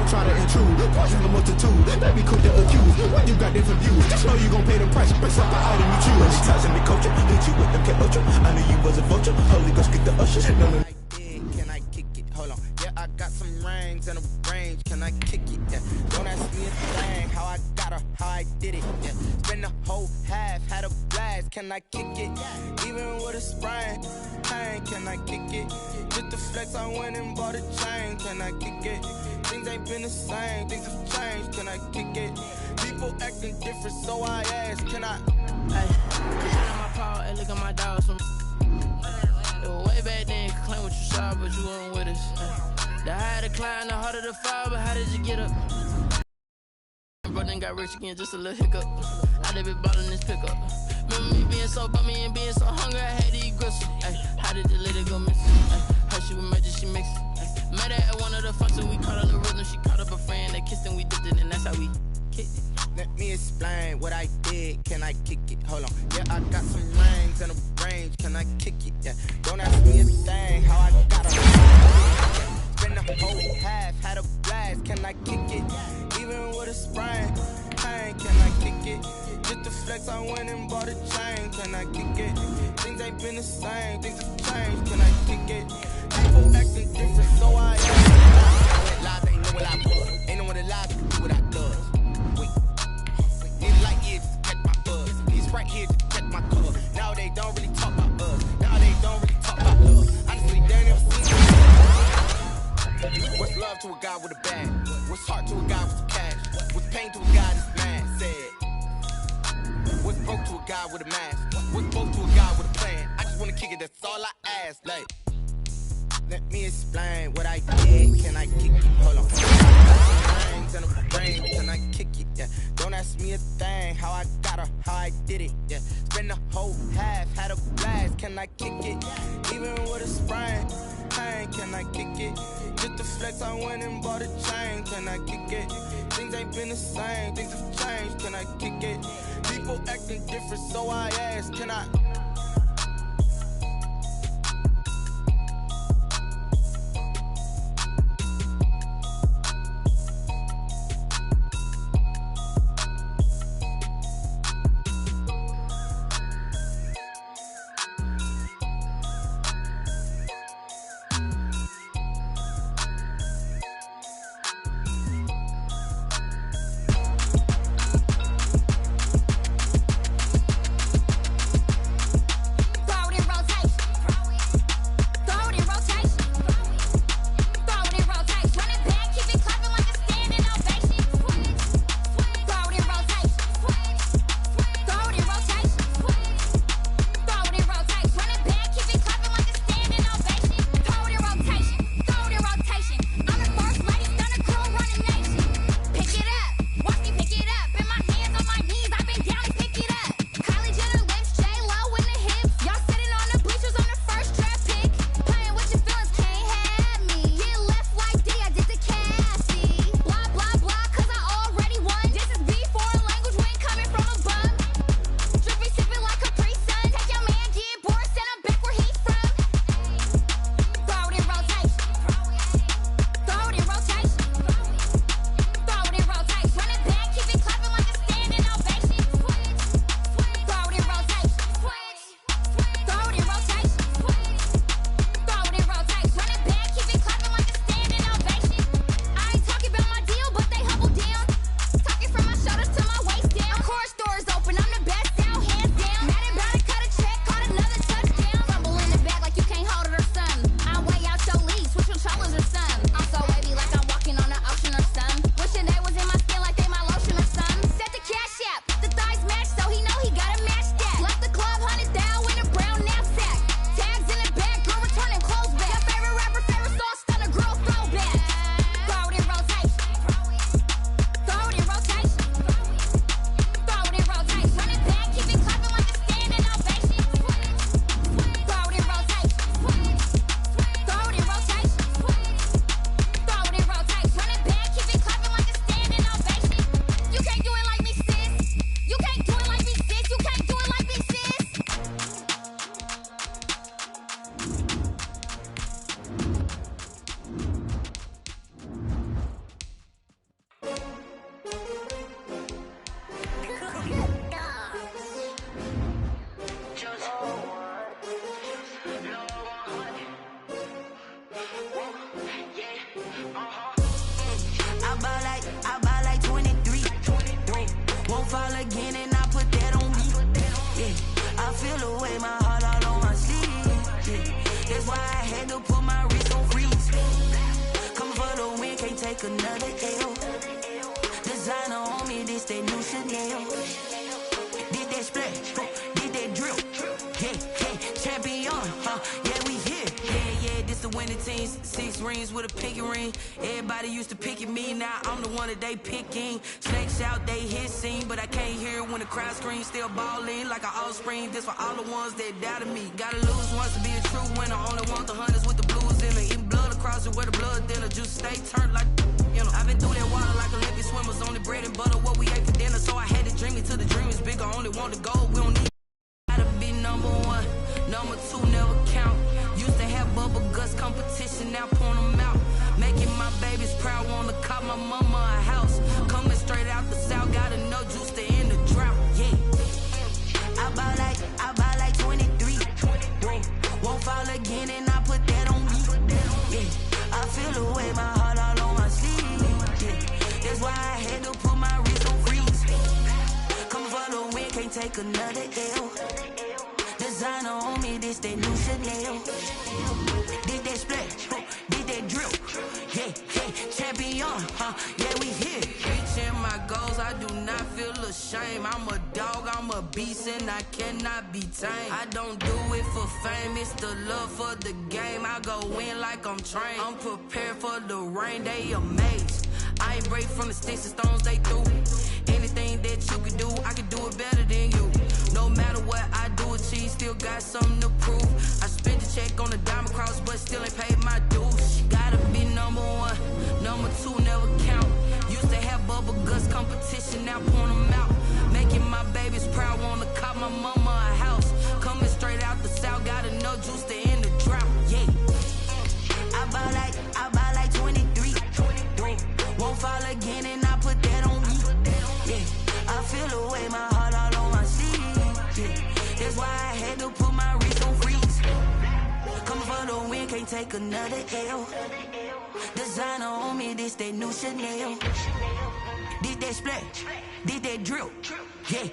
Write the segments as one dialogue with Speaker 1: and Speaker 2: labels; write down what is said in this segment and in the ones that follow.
Speaker 1: don't try to intrude. Watching the multitude, that be quick to accuse. When you got different views, just know you gon' pay the price. Price up the item you choose. When she tossing the culture, hit you with them cat ultra. I knew you was a vulture. Holy Ghost get the usher. No, no.
Speaker 2: Can I kick it? Hold on. Yeah, I got some rings and a range. Can I kick it? Yeah. Don't ask me a thing. How I got her, how I did it. Yeah. Spend the whole half, had a blast. Can I kick it? Even with a sprain. Pain, can I kick it? Just the flex, I went and bought a chain. Can I kick it? Things ain't been the same. Things have changed. Can I kick it? People acting different, so I ask. Can I?
Speaker 3: Hey, on my paw, hey, look at my dogs from. Way back then, you could claim what you saw, but you weren't with us. The higher the climb, the harder the fall, but how did you get up? Bro, then got rich again, just a little hiccup. I did be bottling this pickup. Remember me being so bummy and being so hungry, I had to eat gristle. Ay, how did the lady go missing? Her she was magic, she mixed it. Met her at one of the functions, we caught her the rhythm. She caught up a friend, they kissed and we dipped it, and that's how we kicked it.
Speaker 2: Let me explain what I did. Can I kick it? Hold on. Yeah, I got some rings and a range. Can I kick it? Yeah. Don't ask me a thing. How I got her. Spend the whole half, had a blast. Can I kick it? Even with a sprain. Pain, can I kick it? Just the flex, I went and bought a chain. Can I kick it? Things ain't been the same. Things have changed. Can I kick it? People acting different, so I am. Lies ain't know what I was. Ain't no one that lies can do what I does. Need a light years to catch my buzz. These right here to catch my color. Now they don't really talk about us. Now they don't really talk about love. Honestly, they never seen me. What's love to a guy with a bag? What's heart to a guy with cash? What's pain to a guy that's mad? Said. What's broke to a guy with a mask? What's broke to a guy with a plan? I just wanna kick it, that's all I ask. Like, let me explain what I did. Can I kick it? Hold on. And a brain, can I kick it? Yeah. Don't ask me a thing. How I got her, how I did it. Yeah. Spend the whole half, had a blast. Can I kick it? Even with a sprain. Pain, can I kick it? Just the flex, I went and bought a chain. Can I kick it? Things ain't been the same. Things have changed. Can I kick it? People acting different, so I ask. Can I?
Speaker 4: take another L. Designer on me, this that new Chanel. Did that splash, did that drill. Yeah, champion, yeah, we here. Yeah, this the winning teams. 6 rings with a pinky ring. Everybody used to pick at me, now I'm the one that they picking. Snakes out, they hit scene, but I can't hear it when the crowd screams. Still ballin' like an offspring. This for all the ones that doubted me. Gotta lose once to be a true winner. Only want the hunters with the blues in it. Eating blood across it where the blood thinner. Juice stay turned like, you know. I've been through that water like Olympic swimmers. Only bread and butter, what we ate for dinner. So I had to dream it till the dream is bigger. Only want the gold, we don't need. Gotta be number 1, number 2 never count. Used to have bubble guts competition, now point them out. Making my babies proud, wanna cop my mama a house. Coming straight out the south, gotta know juice to end the drought. Yeah, I buy like 23. Won't fall again and I put that on me. Yeah, I feel the way, my heart all on my sleeve. Yeah, that's why I had to put my wrist on freeze. Come for the win, can't take another L. Designer on me, this that new Chanel. Did that splash, did that drill. Yeah, champion, yeah, we here. Reaching my goals, I do not feel ashamed. I'm a dog, I'm a beast, and I cannot be tamed. I don't do it for fame, it's the love for the game. I go in like I'm trained. I'm prepared for the rain, they amazed. I ain't break from the sticks and stones they threw. Anything that you can do, I can do it better than you. No matter what I do, achieve, still got something to prove. I spent the check on the diamond cross, but still ain't paid my dues. Gotta be number 1, number 2 never count. Used to have bubble guts competition, now point them out. Making my babies proud, wanna cop my mama a house. Coming straight out the south, gotta know juice to end the drought. Yeah, I buy like 23. Won't fall again and I put that on me. Yeah, I feel the way, my heart all on my sleeve. Yeah, that's why I had to put my wrist on freeze. Coming for the win, can't take another L. Designer on me, this that new Chanel. Did that splash, did that drill. Yeah,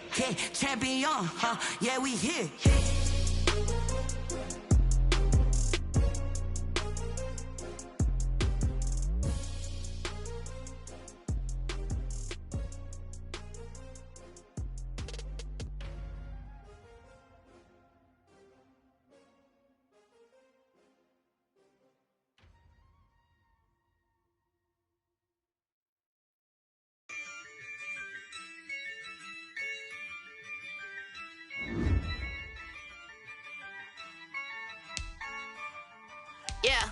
Speaker 4: champion, yeah, we here.
Speaker 2: Yeah,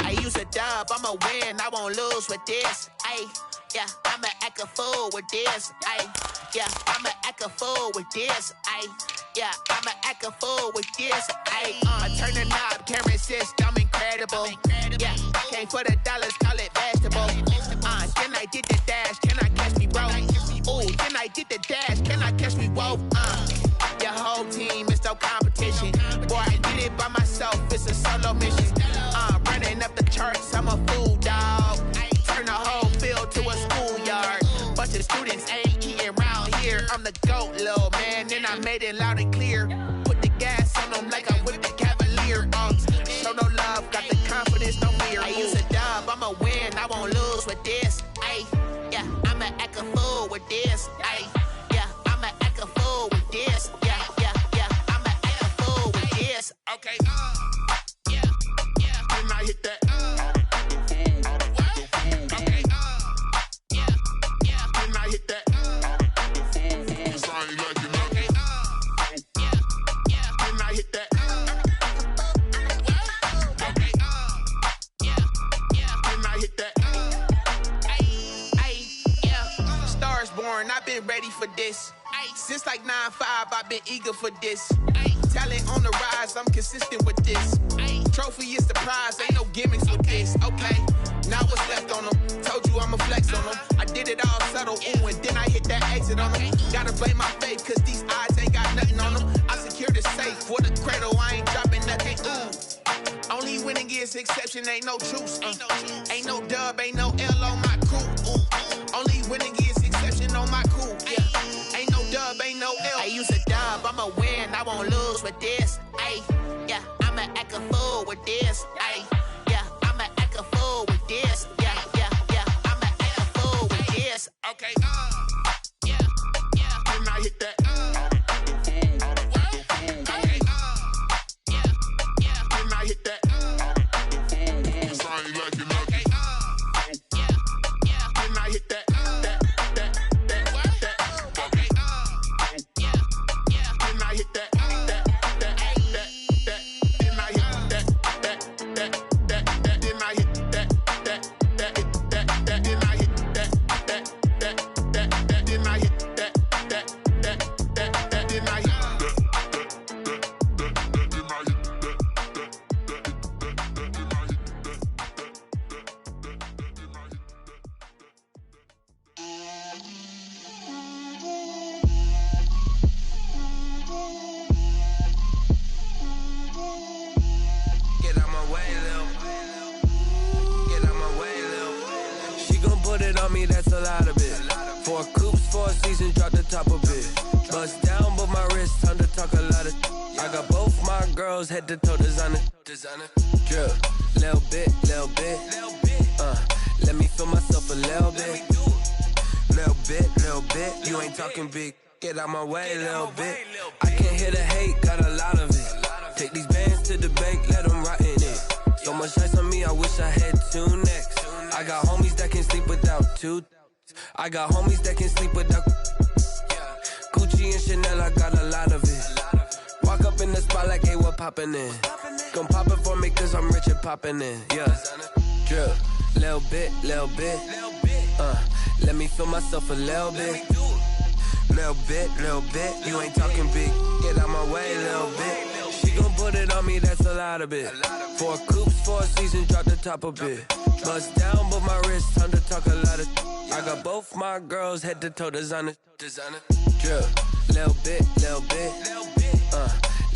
Speaker 2: I use a dub, I'ma win, I won't lose with this. Yeah, I'ma act a fool with this. Yeah, I'ma act a fool with this. Yeah, I'ma act a fool with this. I turn the knob, camera assist, I'm incredible. Yeah, came for the dollars, call it vegetable. Then I did the dash, can I catch me, bro? Ooh, then I did the dash, can I catch me, whoa? Your whole team is no competition. Boy, I did it by myself, it's a solo mission. Running up the charts, I'm a fool, dog. Turn the whole field to a schoolyard. Bunch of students ain't eating round here. I'm the GOAT, little man, and I made it loud and clear. Put the gas on them like I'm with the Cavalier. Show no love, got the confidence, no fear. I use a dub, I'ma win, I won't lose with this. Yeah, I'ma act a fool with this. Yeah, I'ma act a fool with this. Yeah, I'ma act a fool with this. Okay, yeah, and I hit that. Okay, yeah, and I hit that. Sound like you know. Okay, yeah, and I hit that. Okay, yeah, and I hit that. Yeah, Stars born, I've been ready for this. Since like 9-5, I've been eager for this. Talent on the rise, I'm consistent with this. Trophy is the prize, ain't no gimmicks with this. Okay, now what's left on them? Told you I'ma flex on them. I did it all subtle, ooh, and then I hit that exit on them. Gotta blame my faith, cause these odds ain't got nothing on them. I secured the safe for the cradle, I ain't dropping nothing, ooh. Only winning is exception, ain't no truce. Ain't no dub, ain't no L on my crew. Only winning is exception on my crew. Yeah, ain't no dub, ain't no L. I use a dub, I'ma win, I won't lose with this. Yeah, I'ma act a fool with this. Yeah, I'ma act a fool with this. Yeah,
Speaker 1: Okay, yeah, then I hit that. Okay, yeah, then I hit that. 'Cause I ain't liking nothing. Okay, yeah, then I hit that. Okay, yeah, then I hit that.
Speaker 5: That's a lot of it. 4 coops, 4 seasons, drop the top of it. Bust down, but my wrist, time to talk a lot of. I got both my girls head to toe designer. Drip, little bit. Let me feel myself a little bit. Little bit. You ain't talking big. Get out my way, little bit. I can't hear the hate, got a lot of it. Take these bands to the bank, let them rot in it. So much ice on me, I wish I had 2 necks. I got homies that can sleep without 2. I got homies that can sleep without. Gucci and Chanel, I got a lot of it. Walk up in the spot like, hey, what poppin' in? Gon' pop it for me cause I'm rich and poppin' in. Yeah, drip, little bit. Let me feel myself a little bit. Little bit. You ain't talking big. Get out my way, little bit. She gon' put it on me, that's a lot of it. 4 coops, 4 seasons, drop the top a bit. Bust down, but my wrist, time to talk a lot of. I got both my girls head to toe designer. Drip, little bit.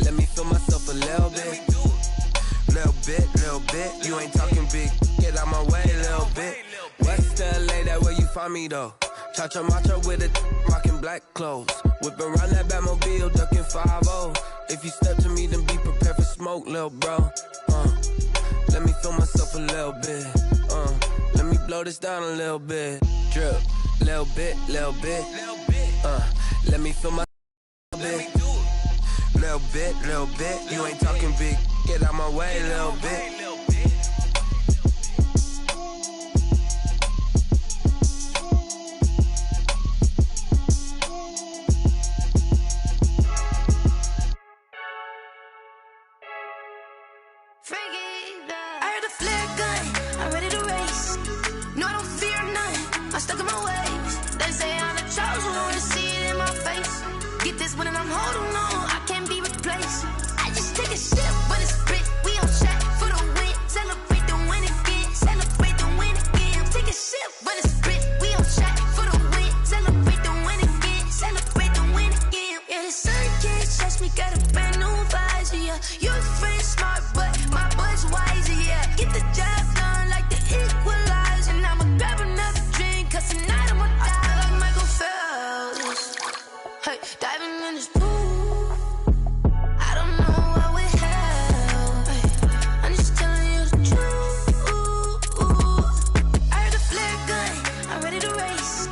Speaker 5: Let me feel myself a little bit. Little bit. You ain't talking big. Get out my way, little bit. West LA, that where you find me though. Cha-cha matcha with it, rockin' black clothes. Whip around that Batmobile, ducking 5-0. If you step to me, then be prepared for smoke, lil' bro. Let me feel myself a little bit. Let me blow this down a little bit. Drip, little bit. Let me feel myself a little bit. Little bit. You ain't talking big. Get out my way, little bit.
Speaker 4: When I'm holding on, I can't be replaced. I just take a sip when it's split. We on track for the win. Celebrate the win again. Celebrate the win again. Take a sip when it's split. We on track for the win. Celebrate the win again. Celebrate the win again. Yeah, the sun can't touch me. Got a brand new visor. Yeah, your friend smart, but my boy's wiser. Yeah, get the job done like the equalizer. And I'ma grab another drink, 'cause tonight I'ma die like Michael Phelps. Hey, diving in this pool, I don't know what would help. Hey, I'm just telling you the truth. I heard the flare gun, I'm ready to race.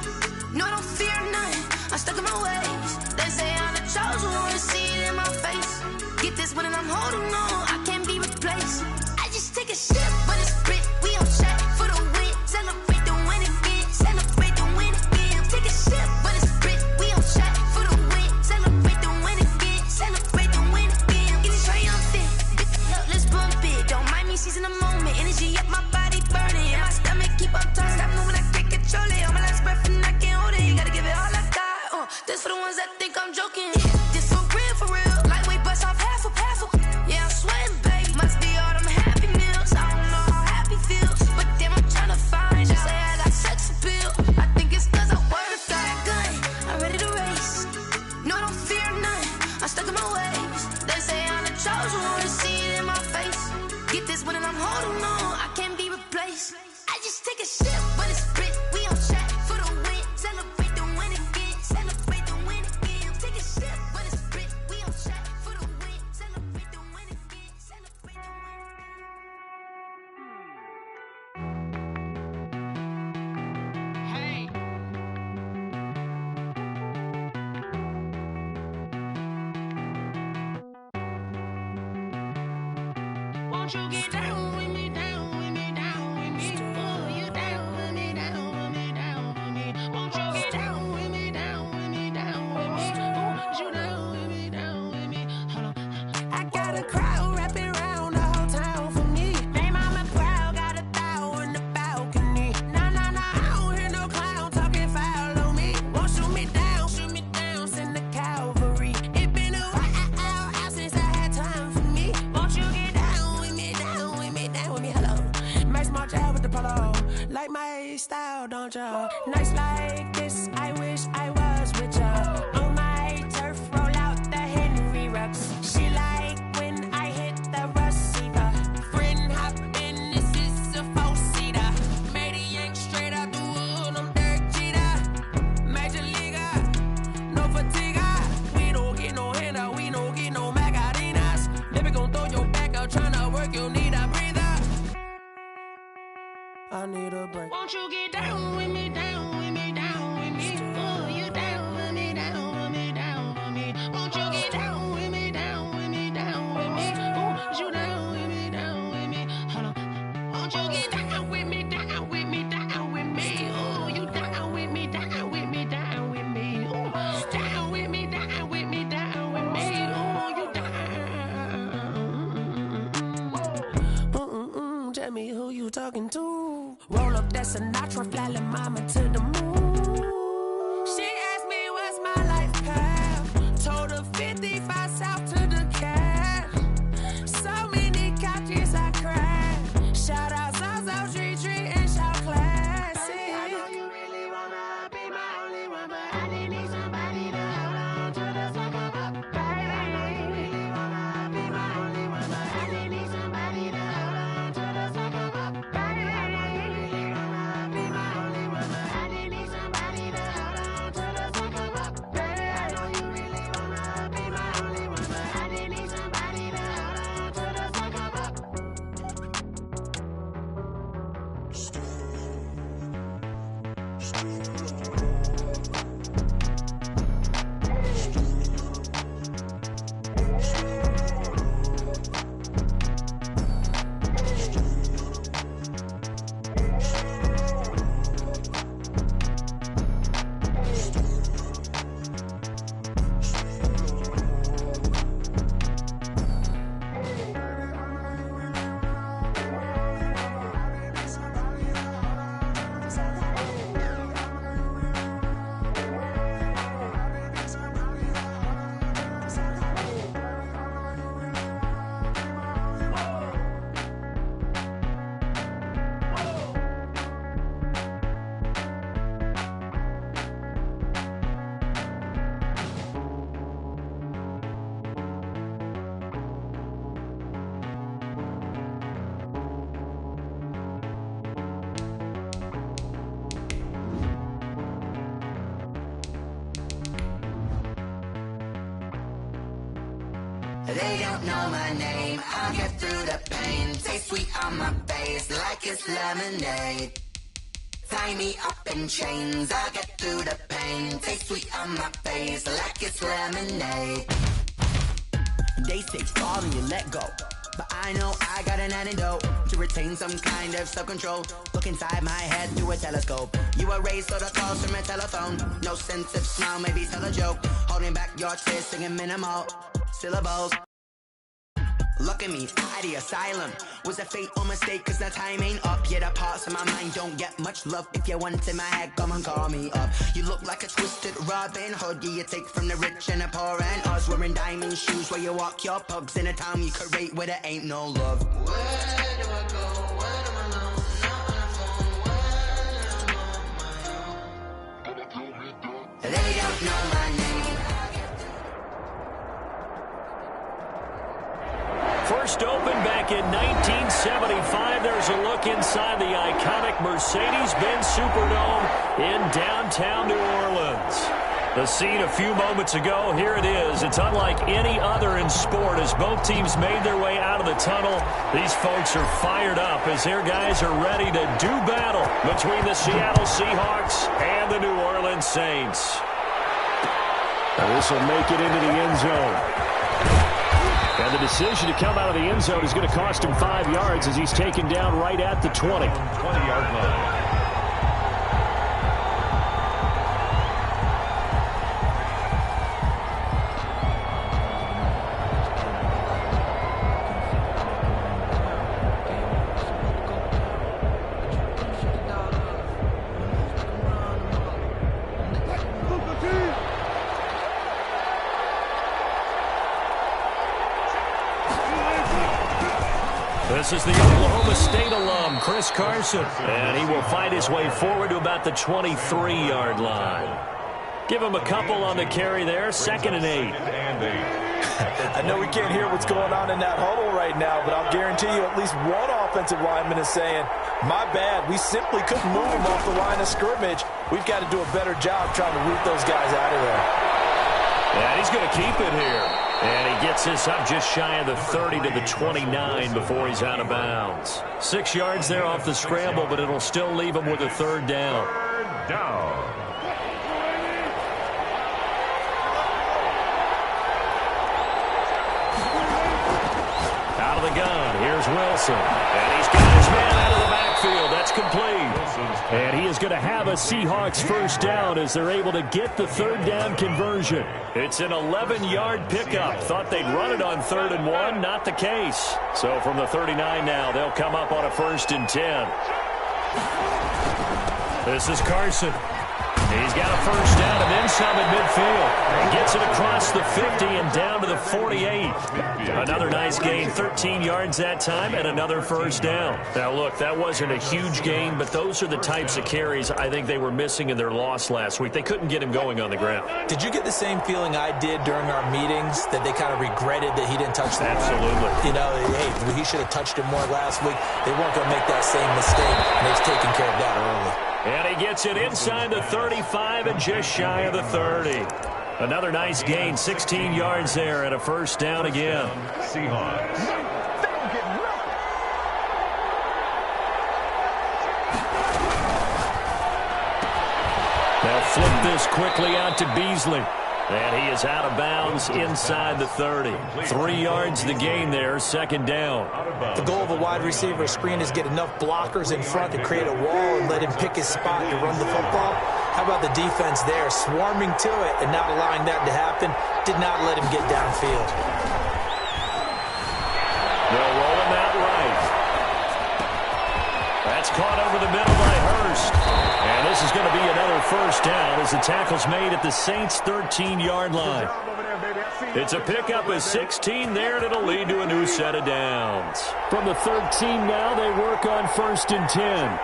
Speaker 4: No, I don't fear none, I'm stuck in my ways. They say I'm the chosen one, to see it in my face. Get this one and I'm holding on, I can't be replaced. I just take a sip when it's split. We on track for the win. Celebrate the win again. Celebrate the win again. Take a sip when it's split. We on track. Celebrate the win again. Celebrate the win again. Get it triumphant. Let's bump it. Don't mind me seizing the moment. Energy up my body burning. And my stomach keep on turning. Stop moving, I can't control it. On my last breath and I can't hold it. You gotta give it all I got. This for the ones that think I'm joking. This for real, for real. Lightweight bust off half a. Yeah, I
Speaker 3: Won't you get down with me, down with me, down with me? Oh, you down with me, down with me, down with me. Won't you get down with me, down with me, down with me? Oh, you down with me, down with me? Hold on. I got a crowd wrapping around the whole town for me. They mama proud, got a thou in the balcony. Nah, nah, nah, I don't hear no clown talking foul on me. Won't shoot me down, send the cavalry. It been a while since I had time for me. Won't you get down with me, down with me, down with me? Hello. Max March out with the polo. Like my style, don't ya? Nights like this, I wish I was with ya. On my turf, roll out the Henry Rux. She like when I hit the receiver. Friend hop in, this is a four-seater. Made a yank straight out the wood, I'm Derek Jeter. Major leaguer, no fatigue. We don't get no handout, we don't get no Macarinas. Baby gon' throw your back out, tryna work, you need a breather. I need a break. Won't you get down with me, down with me, down with me? Oh, you down with me, down with me, down with me? Won't you get down with me, down with me, down with me? Oh, you down with me, down with me? Hold on. Won't you get down with me, down with me, down with me? Oh, you down with me, down with me, down with me? Oh, down with me, down with me, down with me? Oh, you down. Tell me who you talking to. Roll up that Sinatra, fly la mama to the moon. She asked me what's my life path. Told her 55 south to the cat. So many couches I cried. Shout out Zazo, Tree, and shout classic. I know you really wanna be my only one, but I didn't need somebody to hold on to the sucker up. Baby, I know you really wanna be my only one, but I didn't need somebody to hold on to the sucker up. Baby, I know you really wanna be my only one, but I didn't need somebody to hold on to the sucker up. Baby, I know you really wanna be my only one, but I didn't need somebody to hold on to the sucker up.
Speaker 4: They don't know my name, I'll get through the pain. Taste sweet on my face like it's lemonade. Tie me up in chains, I'll get through the pain. Taste sweet on my face like it's lemonade. They say fall and you let go, but I know I got an antidote to retain some kind of self-control. Look inside my head through a telescope. You were raised so the calls from a telephone. No sense of smile, maybe tell a joke. Holding back your tears, singing minimal syllables. Look at me, out the asylum. Was a fate or mistake, cause the time ain't up. Yet the parts of my mind don't get much love. If you want in my head, come and call me up. You look like a twisted Robin Hood. Yeah, you take from the rich and the poor and us. Wearing diamond shoes where you walk your pugs. In a town you create where there ain't no love. Where do I go? Where do I know? Not on the phone, when I'm on my own. They don't know my name.
Speaker 6: First opened back in 1975. There's a look inside the iconic Mercedes-Benz Superdome in downtown New Orleans. The scene a few moments ago, here it is. It's unlike any other in sport as both teams made their way out of the tunnel. These folks are fired up as their guys are ready to do battle between the Seattle Seahawks and the New Orleans Saints.
Speaker 7: And this will make it into the end zone.
Speaker 6: And the decision to come out of the end zone is going to cost him 5 yards as he's taken down right at the 20.
Speaker 7: 20-yard line.
Speaker 6: This is the Oklahoma State alum, Chris Carson. And he will fight his way forward to about the 23-yard line. Give him a couple on the carry there, 2nd and 8.
Speaker 8: I know we can't hear what's going on in that huddle right now, but I'll guarantee you at least one offensive lineman is saying, my bad, we simply couldn't move him off the line of scrimmage. We've got to do a better job trying to root those guys out of there.
Speaker 6: Yeah, he's going to keep it here. And he gets this up just shy of the 30 to the 29 before he's out of bounds. 6 yards there off the scramble, but it'll still leave him with a 3rd down.
Speaker 7: Third down.
Speaker 6: Out of the gun, here's Wilson. And he's got his man out of the backfield. That's complete. And he is going to have a Seahawks 1st down as they're able to get the 3rd down conversion. It's an 11-yard pickup. Thought they'd run it on 3rd and 1. Not the case. So from the 39 now, they'll come up on a 1st and 10. This is Carson. He's got a 1st down and then some at midfield. And gets it across the 50 and down to the 48. Another nice gain, 13 yards that time, and another 1st down. Now, look, that wasn't a huge gain, but those are the types of carries I think they were missing in their loss last week. They couldn't get him going on the ground.
Speaker 8: Did you get the same feeling I did during our meetings, that they kind of regretted that he didn't touch the ball?
Speaker 6: Absolutely.
Speaker 8: You know, hey, he should have touched it more last week. They weren't going to make that same mistake, and they've taken care of that early.
Speaker 6: And he gets it inside the 35 and just shy of the 30. Another nice gain, 16 yards there and a 1st down again.
Speaker 7: Seahawks.
Speaker 6: They'll flip this quickly out to Beasley. And he is out of bounds inside the 30. 3 yards the gain there, 2nd down.
Speaker 8: The goal of a wide receiver screen is get enough blockers in front to create a wall and let him pick his spot to run the football. How about the defense there, swarming to it and not allowing that to happen? Did not let him get downfield.
Speaker 6: They'll roll him out right. That's caught over the middle by Hurst. And this is going to be another 1st down as the tackle's made at the Saints' 13-yard line. It's a pickup of 16 there, and it'll lead to a new set of downs. From the 13 now, they work on 1st and 10.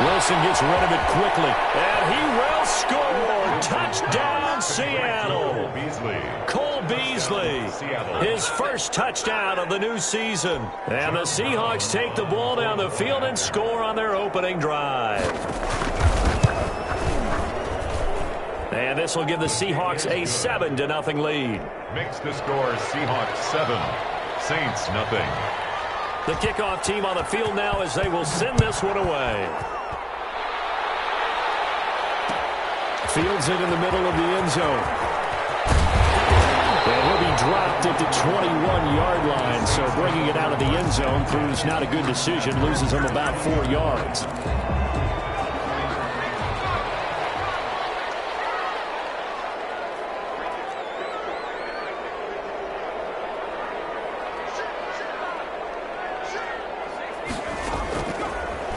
Speaker 6: Wilson gets rid of it quickly, and he will score. Touchdown, Seattle. Cole Beasley, his 1st touchdown of the new season. And the Seahawks take the ball down the field and score on their opening drive. And this will give the Seahawks a 7-0 lead.
Speaker 7: Makes the score Seahawks 7, Saints nothing.
Speaker 6: The kickoff team on the field now as they will send this one away. Fields it in the middle of the end zone. And he'll be dropped at the 21-yard line, so bringing it out of the end zone proves not a good decision, loses him about 4 yards.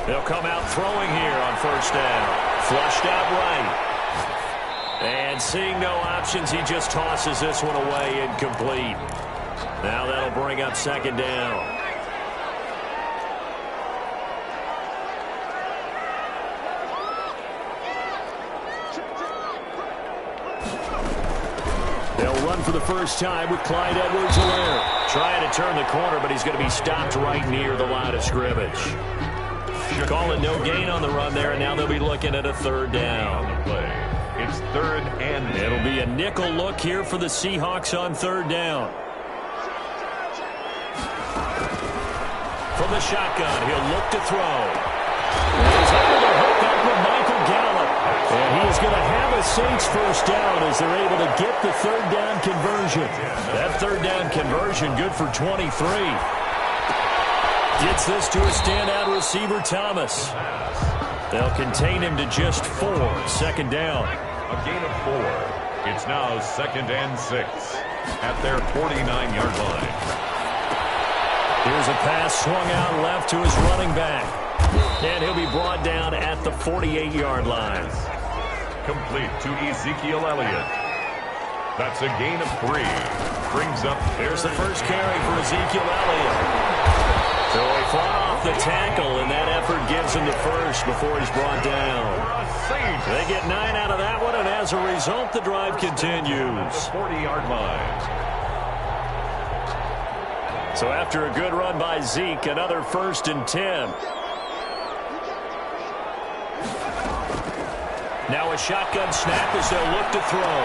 Speaker 6: They'll come out throwing here on 1st down. Flushed out right. And seeing no options, he just tosses this one away incomplete. Now that'll bring up 2nd down. They'll run for the 1st time with Clyde Edwards-Helaire. Trying to turn the corner, but he's going to be stopped right near the line of scrimmage. Calling no gain on the run there, and now they'll be looking at a 3rd down.
Speaker 7: It's 3rd and 10.
Speaker 6: It'll be a nickel look here for the Seahawks on 3rd down. From the shotgun, he'll look to throw. He's able to hook up with Michael Gallup. And he is is going to have a Saints first down as they're able to get the third down conversion. That third down conversion good for 23. Gets this to a standout receiver, Thomas. They'll contain him to just 4. Second down.
Speaker 7: A gain of 4. It's now 2nd and 6 at their 49-yard line.
Speaker 6: Here's a pass swung out left to his running back. And he'll be brought down at the 48-yard line.
Speaker 7: Complete to Ezekiel Elliott. That's a gain of 3. Brings up.
Speaker 6: Here's the first carry for Ezekiel Elliott. So he fought off the tackle, and that effort gives him the first before he's brought down. They get 9 out of that one, and as a result, the drive continues.
Speaker 7: 40-yard line.
Speaker 6: So after a good run by Zeke, another 1st and 10. Now a shotgun snap as they'll look to throw.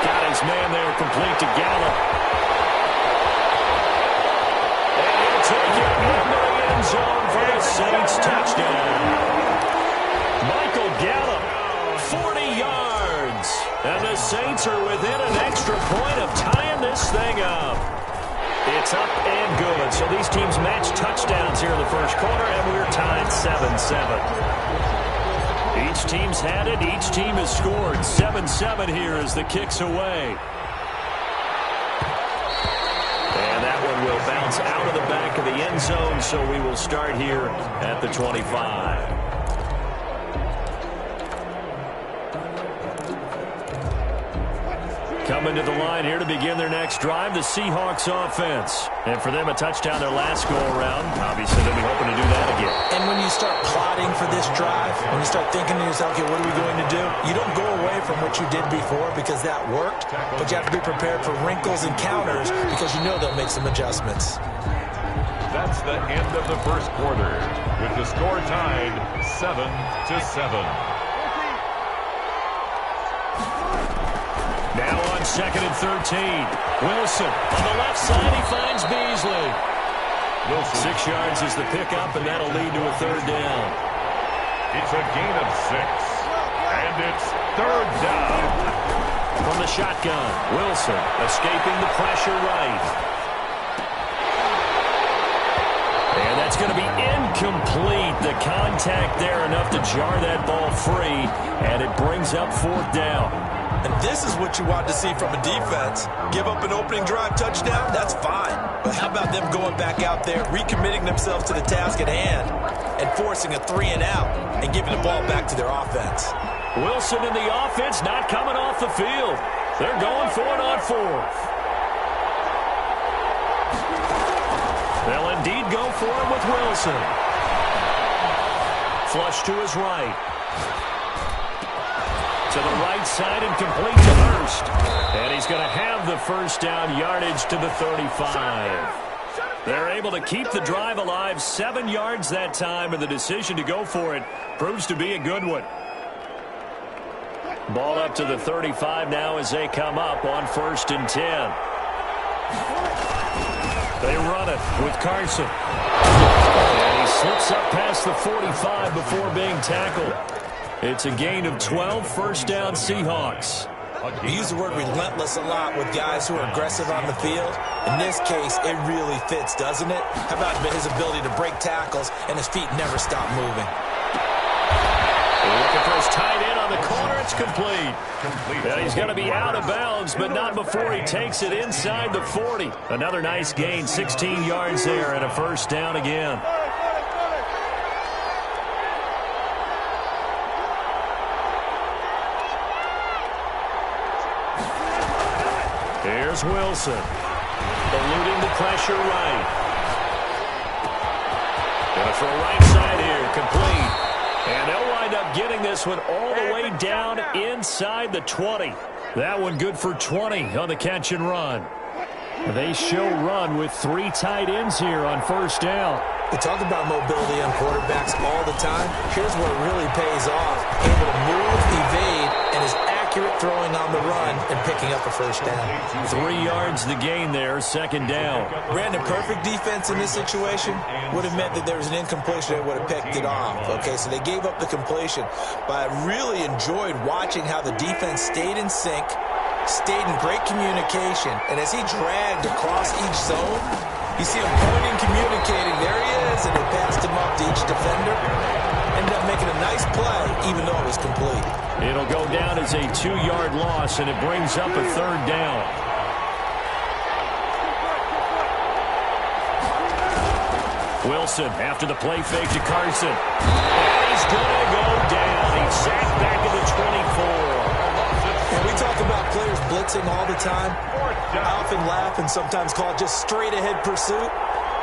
Speaker 6: Got his man there, complete to Gallup. And he'll take it into the end zone for the Saints touchdown. Michael Gallup, 40 yards. And the Saints are within an extra point of tying this thing up. It's up and good. So these teams match touchdowns here in the first quarter, and we're tied 7-7. Each team's had it. Each team has scored. 7-7 here as the kick's away. And that one will bounce out of the back of the end zone, so we will start here at the 25. Coming to the line here to begin their next drive, the Seahawks offense. And for them, a touchdown their last go-around. Obviously, they'll be hoping to do that again.
Speaker 8: And when you start plotting for this drive, when you start thinking to yourself, okay, what are we going to do? You don't go away from what you did before because that worked, but you have to be prepared for wrinkles and counters because you know they'll make some adjustments.
Speaker 7: That's the end of the first quarter, with the score tied 7-7.
Speaker 6: Now on 2nd and 13. Wilson on the left side. He finds Beasley. 6 yards is the pickup, and that'll lead to a third down.
Speaker 7: It's a gain of 6. And it's third down.
Speaker 6: From the shotgun, Wilson escaping the pressure right. And that's going to be incomplete. The contact there enough to jar that ball free, and it brings up 4th down.
Speaker 8: And this is what you want to see from a defense. Give up an opening drive touchdown, that's fine. But how about them going back out there, recommitting themselves to the task at hand, and forcing a 3-and-out, and giving the ball back to their offense.
Speaker 6: Wilson in the offense not coming off the field. They're going for it on 4th. They'll indeed go for it with Wilson. Flush to his right. To the right side and complete to Hurst. And he's going to have the first down yardage to the 35. They're able to keep the drive alive 7 yards that time, and the decision to go for it proves to be a good one. Ball up to the 35 now as they come up on 1st and 10. They run it with Carson. And he slips up past the 45 before being tackled. It's a gain of 12, first down Seahawks.
Speaker 8: We use the word relentless a lot with guys who are aggressive on the field. In this case, it really fits, doesn't it? How about his ability to break tackles and his feet never stop moving?
Speaker 6: Looking for his tight end on the corner. It's complete. Yeah, he's going to be out of bounds, but not before he takes it inside the 40. Another nice gain, 16 yards there, and a first down again. Here's Wilson, eluding the pressure right. Going to throw right side here, complete. And they'll wind up getting this one all the way down inside the 20. That one good for 20 on the catch and run. They show run with 3 tight ends here on first down.
Speaker 8: We talk about mobility on quarterbacks all the time. Here's where it really pays off. Able to move, evade, and is accurate accurate throwing on the run and picking up a first down.
Speaker 6: 3 yards the gain there, second down.
Speaker 8: Brandon, perfect defense in this situation would have meant that there was an incompletion that would have picked it off. Okay, so they gave up the completion. But I really enjoyed watching how the defense stayed in sync, stayed in great communication, and as he dragged across each zone, you see him pointing, communicating. There he is, and they passed him up to each defender. Ended up making a nice play, even though it was complete.
Speaker 6: It'll go down as a 2-yard loss, and it brings up a third down. Wilson after the play fake to Carson. And he's going to go down. He's sacked back at the 24.
Speaker 8: And we talk about players blitzing all the time. I often laugh and sometimes call it just straight-ahead pursuit.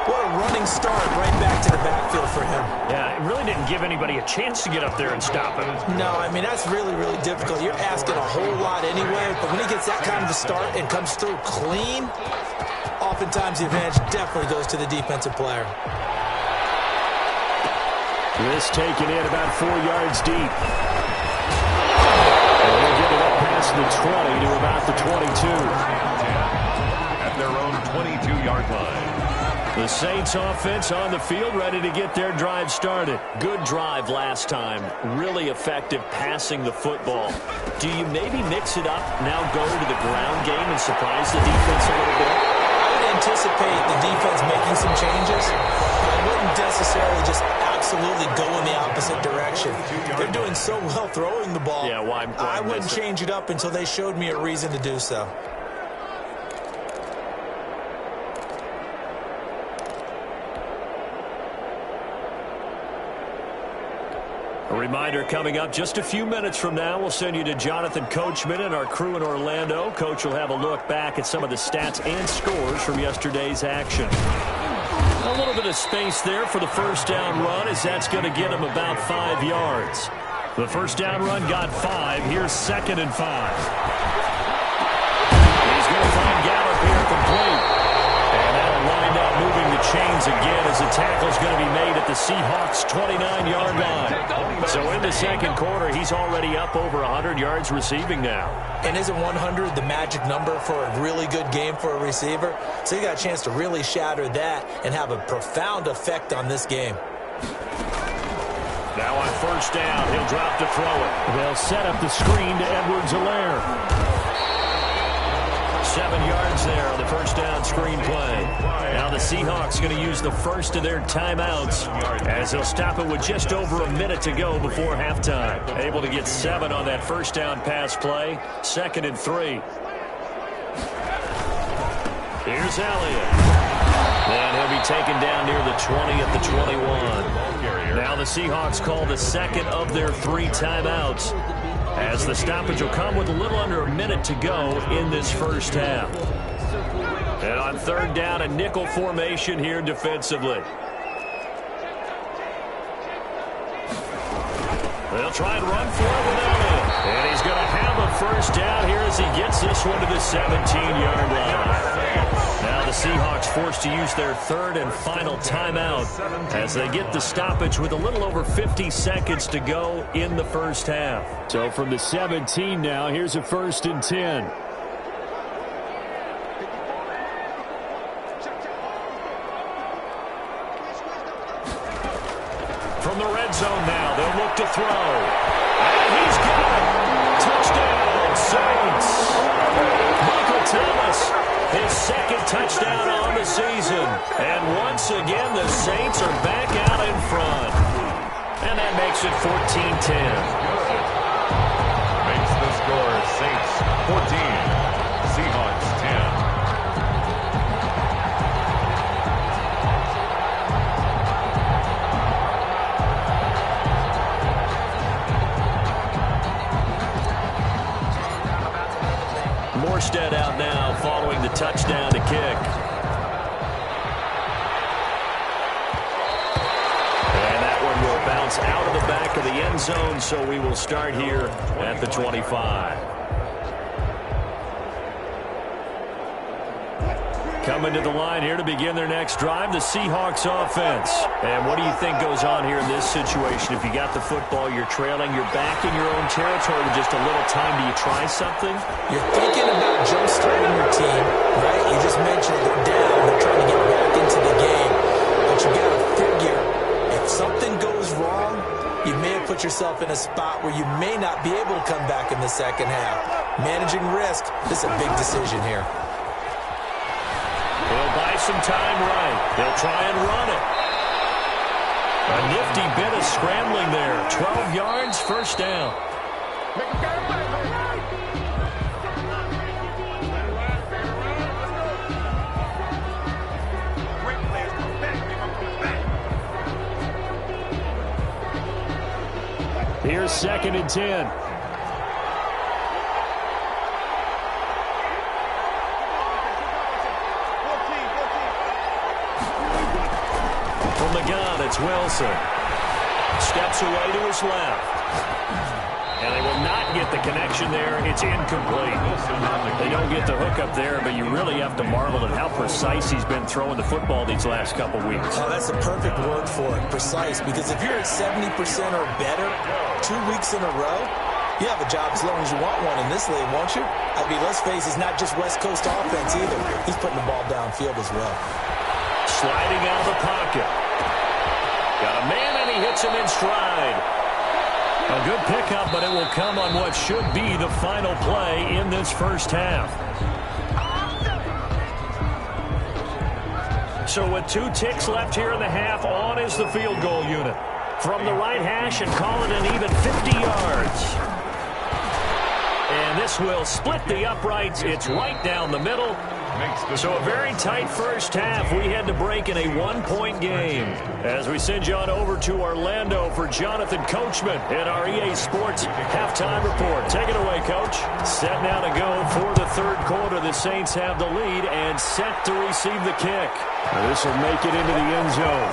Speaker 8: What a running start right back to the backfield for him.
Speaker 6: Yeah, it really didn't give anybody a chance to get up there and stop him.
Speaker 8: No, I mean, that's really, really difficult. You're asking a whole lot anyway, but when he gets that kind of a start and comes through clean, oftentimes the advantage definitely goes to the defensive player.
Speaker 6: This taken in about 4 yards deep. And they'll get it up past the 20 to about the 22.
Speaker 7: At their own 22-yard line.
Speaker 6: The Saints offense on the field, ready to get their drive started. Good drive last time. Really effective passing the football. Do you maybe mix it up, now go to the ground game and surprise the defense a little bit?
Speaker 8: I would anticipate the defense making some changes. I wouldn't necessarily just absolutely go in the opposite direction. They're doing so well throwing the ball.
Speaker 6: Yeah, why
Speaker 8: I wouldn't change it up until they showed me a reason to do so.
Speaker 6: A reminder coming up just a few minutes from now, we'll send you to Jonathan Coachman and our crew in Orlando. Coach will have a look back at some of the stats and scores from yesterday's action. A little bit of space there for the first down run, as that's going to get him about 5 yards. The first down run got 5. Here's 2nd and 5. He's going to find Gallup here complete. And that'll wind up moving the chains again as the tackle's going to be made at the Seahawks' 29-yard line. So in the second quarter, he's already up over 100 yards receiving now.
Speaker 8: And isn't 100 the magic number for a really good game for a receiver? So you got a chance to really shatter that and have a profound effect on this game.
Speaker 6: Now on first down, he'll drop to throw it. They'll set up the screen to Edwards-Helaire. 7 yards there on the first down screen play. Now the Seahawks going to use the first of their timeouts as they'll stop it with just over a minute to go before halftime. Able to get 7 on that first down pass play. 2nd and 3. Here's Elliott. And he'll be taken down near the 20 at the 21. Now the Seahawks call the second of their 3 timeouts, as the stoppage will come with a little under a minute to go in this first half. And on third down, a nickel formation here defensively. They'll try and run for it with Elliott. And he's going to have a first down here as he gets this one to the 17-yard line. Now the Seahawks forced to use their third and final timeout as they get the stoppage with a little over 50 seconds to go in the first half. So from the 17 now, here's a 1st and 10. From the red zone now, they'll look to throw. And he's got it. Touchdown, Saints. Michael Thomas, his 2nd touchdown on the season. And once again, the Saints are back out in front. And that makes it 14-10.
Speaker 7: Makes the score Saints 14, Seahawks 10.
Speaker 6: Morstead out now following the touchdown to kick. And that one will bounce out of the back of the end zone, so we will start here at the 25. Coming to the line here to begin their next drive, the Seahawks offense. And what do you think goes on here in this situation? If you got the football, you're trailing, you're back in your own territory with just a little time. Do you try something?
Speaker 8: You're thinking about jump-starting your team, right? You just mentioned they're down. They're trying to get back into the game. But you got to figure, if something goes wrong, you may have put yourself in a spot where you may not be able to come back in the second half. Managing risk, this is a big decision here.
Speaker 6: He'll buy some time right. They'll try and run it. A nifty bit of scrambling there. 12 yards, first down. Here's 2nd and 10. From the gun, it's Wilson. Steps away to his left. And they will not get the connection there. It's incomplete. They don't get the hook up there, but you really have to marvel at how precise he's been throwing the football these last couple weeks.
Speaker 8: Oh, that's the perfect word for it, precise. Because if you're at 70% or better 2 weeks in a row, you have a job as long as you want one in this league, won't you? I mean, let's face it, it's not just West Coast offense either. He's putting the ball downfield as well.
Speaker 6: Sliding out of the pocket. Got a man, and he hits him in stride. A good pickup, but it will come on what should be the final play in this first half. So with 2 ticks left here in the half, on is the field goal unit. From the right hash and call it an even 50 yards. And this will split the uprights. It's right down the middle. So a very tight first half. We had to break in a 1-point game. As we send you on over to Orlando for Jonathan Coachman in our EA Sports halftime report. Take it away, Coach. Set now to go for the third quarter. The Saints have the lead and set to receive the kick. This will make it into the end zone.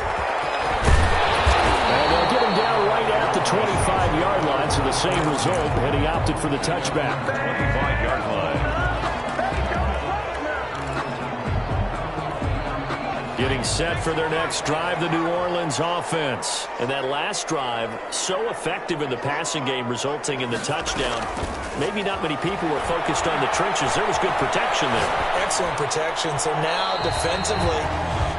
Speaker 6: And they'll get him down right at the 25-yard line, so the same result, and he opted for the touchback.
Speaker 7: 25-yard line.
Speaker 6: Getting set for their next drive, the New Orleans offense. And that last drive, so effective in the passing game, resulting in the touchdown. Maybe not many people were focused on the trenches. There was good protection there.
Speaker 8: Excellent protection. So now, defensively,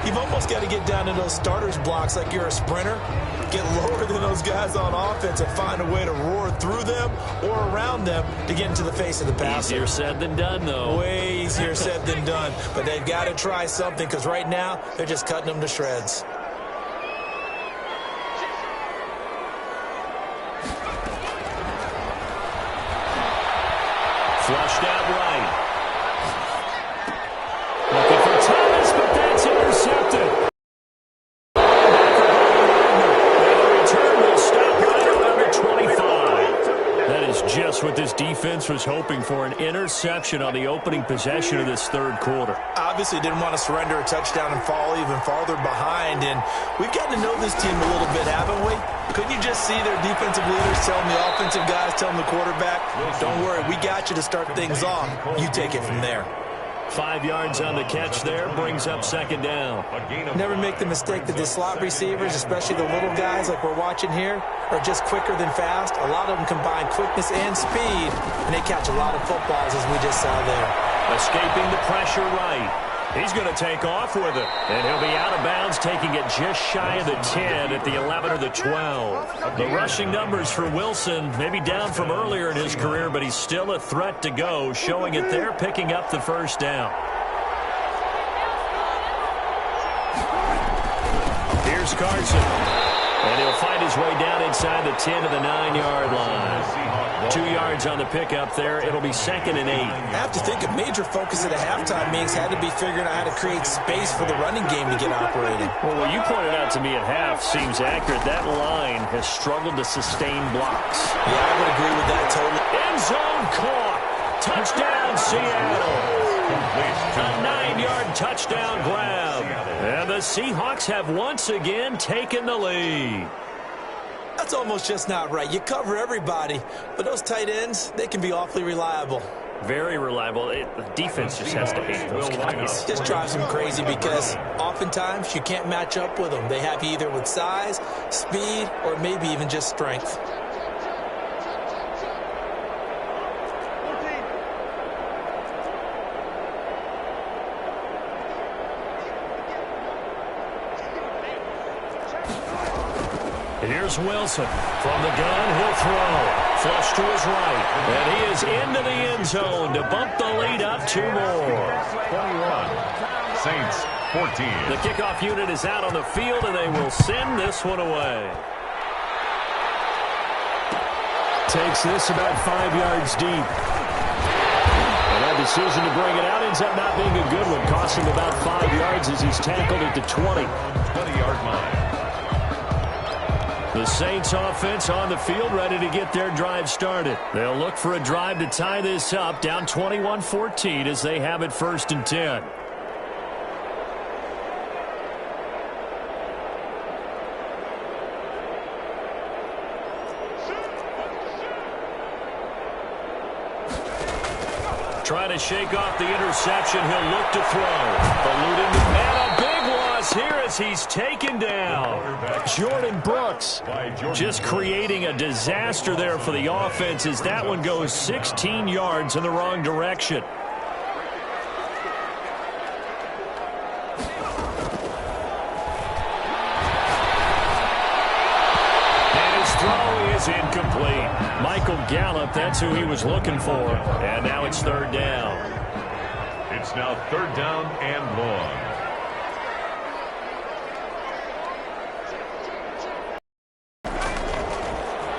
Speaker 8: you've almost got to get down to those starters blocks like you're a sprinter. Get lower than those guys on offense and find a way to roar through them or around them to get into the face of the passer.
Speaker 6: Easier said than done, though.
Speaker 8: Way easier said than done. But they've got to try something because right now they're just cutting them to shreds.
Speaker 6: Flushed out right. Looking for Thomas, but that's intercepted. Just what this defense was hoping for, an interception on the opening possession of this third quarter.
Speaker 8: Obviously didn't want to surrender a touchdown and fall even farther behind, and we've gotten to know this team a little bit, haven't we? Couldn't you just see their defensive leaders telling the offensive guys, telling the quarterback, don't worry, we got you to start things off. You take it from there.
Speaker 6: 5 yards on the catch there, brings up second down.
Speaker 8: Never make the mistake that the slot receivers, especially the little guys like we're watching here, are just quicker than fast. A lot of them combine quickness and speed, and they catch a lot of footballs, as we just saw there.
Speaker 6: Escaping the pressure right. He's going to take off with it, and he'll be out of bounds, taking it just shy of the 10 at the 11 or the 12. The rushing numbers for Wilson, maybe down from earlier in his career, but he's still a threat to go, showing it there, picking up the first down. Here's Carson, and he'll find his way down inside the 10 to the 9-yard line. 2 yards on the pickup there. It'll be 2nd and 8.
Speaker 8: I have to think a major focus at a halftime means had to be figuring out how to create space for the running game to get operating.
Speaker 6: Well, what you pointed out to me at half seems accurate. That line has struggled to sustain blocks.
Speaker 8: Yeah, I would agree with that totally.
Speaker 6: End zone caught. Touchdown, Seattle. A 9-yard touchdown grab. And the Seahawks have once again taken the lead.
Speaker 8: That's almost just not right. You cover everybody, but those tight ends, they can be awfully reliable.
Speaker 6: Very reliable. The defense just has to hate those guys.
Speaker 8: Just drives them crazy because oftentimes you can't match up with them. They have you either with size, speed, or maybe even just strength.
Speaker 6: Here's Wilson. From the gun, he'll throw. Flush to his right. And he is into the end zone to bump the lead up 2 more.
Speaker 7: 21. Saints, 14.
Speaker 6: The kickoff unit is out on the field, and they will send this one away. Takes this about 5 yards deep. And that decision to bring it out ends up not being a good one. Costs him about 5 yards as he's tackled at the 20.
Speaker 7: 20-yard line.
Speaker 6: The Saints offense on the field, ready to get their drive started. They'll look for a drive to tie this up, down 21-14 as they have it 1st and 10. Trying to shake off the interception. He'll look to throw. Eluding the man. A big loss here as he's taken down. Jordan Brooks just creating a disaster there for the offense as that one goes 16 yards in the wrong direction. Incomplete. Michael Gallup, that's who he was looking for. And now it's 3rd down.
Speaker 7: It's now 3rd down and long.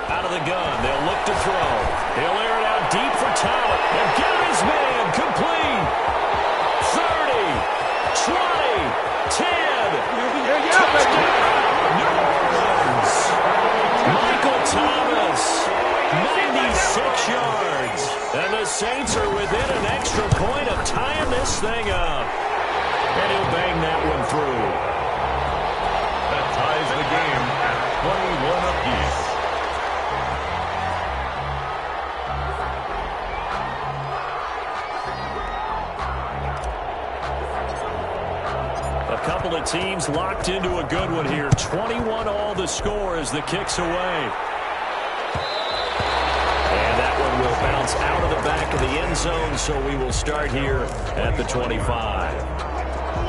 Speaker 6: Out of the gun, they'll look to throw. He'll air it out deep for Talbot. And get his man complete. 30, 20, 10. Touchdown. Michael Thomas, 96 yards. And the Saints are within an extra point of tying this thing up. And he'll bang that one through.
Speaker 7: That ties the game at 21 apiece.
Speaker 6: A couple of teams locked into a good one here. 21 all the score as the kick's away. And that one will bounce out of the back of the end zone, so we will start here at the 25.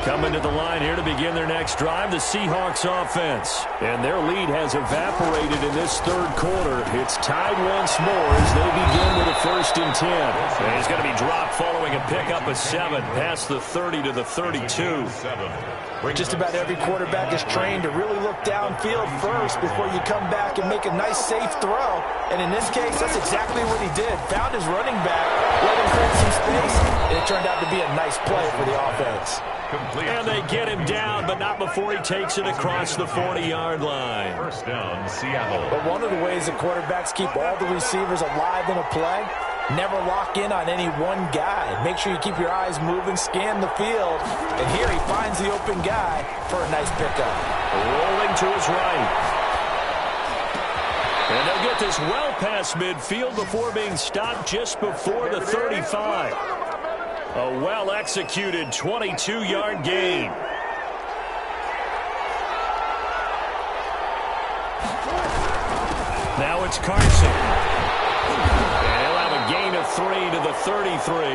Speaker 6: Coming to the line here to begin their next drive, the Seahawks offense. And their lead has evaporated in this 3rd quarter. It's tied once more as they begin with a 1st and 10. And he's going to be dropped following a pickup of 7 past the 30 to the 32.
Speaker 8: Just about every quarterback is trained to really look downfield first before you come back and make a nice, safe throw. And in this case, that's exactly what he did. Found his running back, let him create some space, and it turned out to be a nice play for the offense.
Speaker 6: And they get him down, but not before he takes it across the 40-yard line.
Speaker 7: 1st down, Seattle.
Speaker 8: But one of the ways that quarterbacks keep all the receivers alive in a play, never lock in on any one guy. Make sure you keep your eyes moving, scan the field. And here he finds the open guy for a nice pickup.
Speaker 6: Rolling to his right. And they'll get this well past midfield before being stopped just before the 35. A well-executed 22-yard gain. Now it's Carson. And he'll have a gain of 3 to the 33.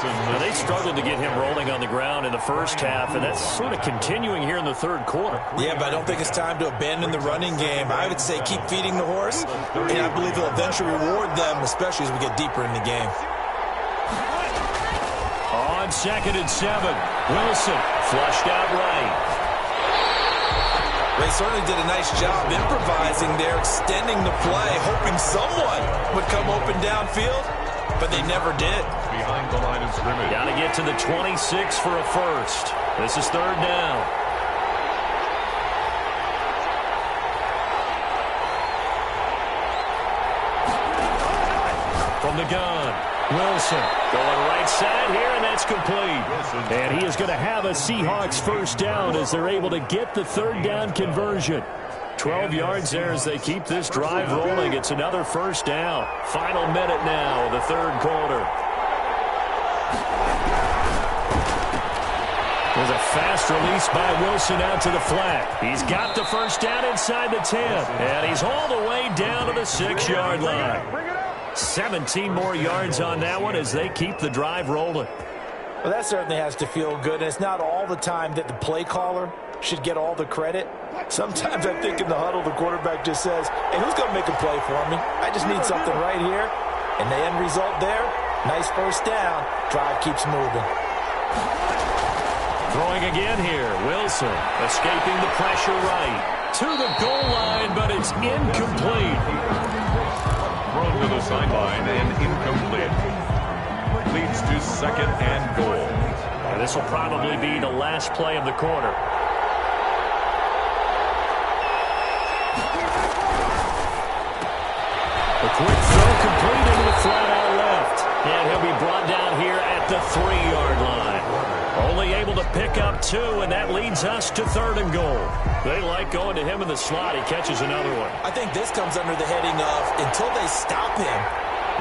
Speaker 6: Now, they struggled to get him rolling on the ground in the first half, and that's sort of continuing here in the 3rd quarter.
Speaker 8: Yeah, but I don't think it's time to abandon the running game. I would say keep feeding the horse, and I believe he'll eventually reward them, especially as we get deeper in the game.
Speaker 6: On 2nd and 7, Wilson flushed out right.
Speaker 8: They certainly did a nice job improvising there, extending the play, hoping someone would come open downfield, but they never did.
Speaker 7: Behind the line of scrimmage.
Speaker 6: Got to get to the 26 for a 1st. This is 3rd down. From the gun, Wilson going right side here, and that's complete. And he is going to have a Seahawks 1st down as they're able to get the 3rd down conversion. 12 yards there as they keep this drive rolling. It's another 1st down. Final minute now of the 3rd quarter. There's a fast release by Wilson out to the flat. He's got the first down inside the 10. And he's all the way down to the 6-yard line. 17 more yards on that one as they keep the drive rolling.
Speaker 8: Well, that certainly has to feel good. And it's not all the time that the play caller should get all the credit. Sometimes I think in the huddle, the quarterback just says, hey, who's going to make a play for me? I just need something right here. And the end result there, nice first down. Drive keeps moving.
Speaker 6: Throwing again here. Wilson escaping the pressure right. To the goal line, but it's incomplete.
Speaker 7: Thrown to the sideline and incomplete. Leads to 2nd and goal.
Speaker 6: This will probably be the last play of the quarter. A quick throw complete into the flat out left. And he'll be brought down here at the 3-yard line. Only able to pick up 2, and that leads us to 3rd and goal. They like going to him in the slot. He catches another one.
Speaker 8: I think this comes under the heading of until they stop him,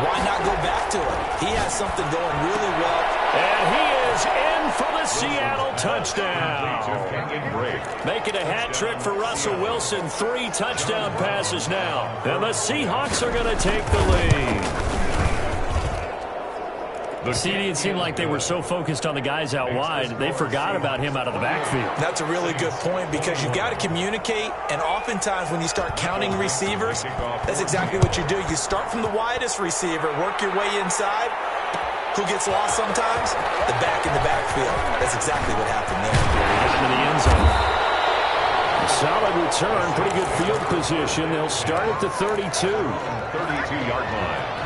Speaker 8: why not go back to him? He has something going really well.
Speaker 6: And he is in for the Seattle touchdown. Making a hat trick for Russell Wilson. 3 touchdown passes now. And the Seahawks are going to take the lead. CD, it seemed like they were so focused on the guys out wide, they forgot about him out of the backfield.
Speaker 8: That's a really good point because you've got to communicate, and oftentimes when you start counting receivers, that's exactly what you do. You start from the widest receiver, work your way inside. Who gets lost sometimes? The back in the backfield. That's exactly what happened there.
Speaker 6: Into the end zone. Solid return, pretty good field position. They'll start at the 32.
Speaker 7: 32-yard line.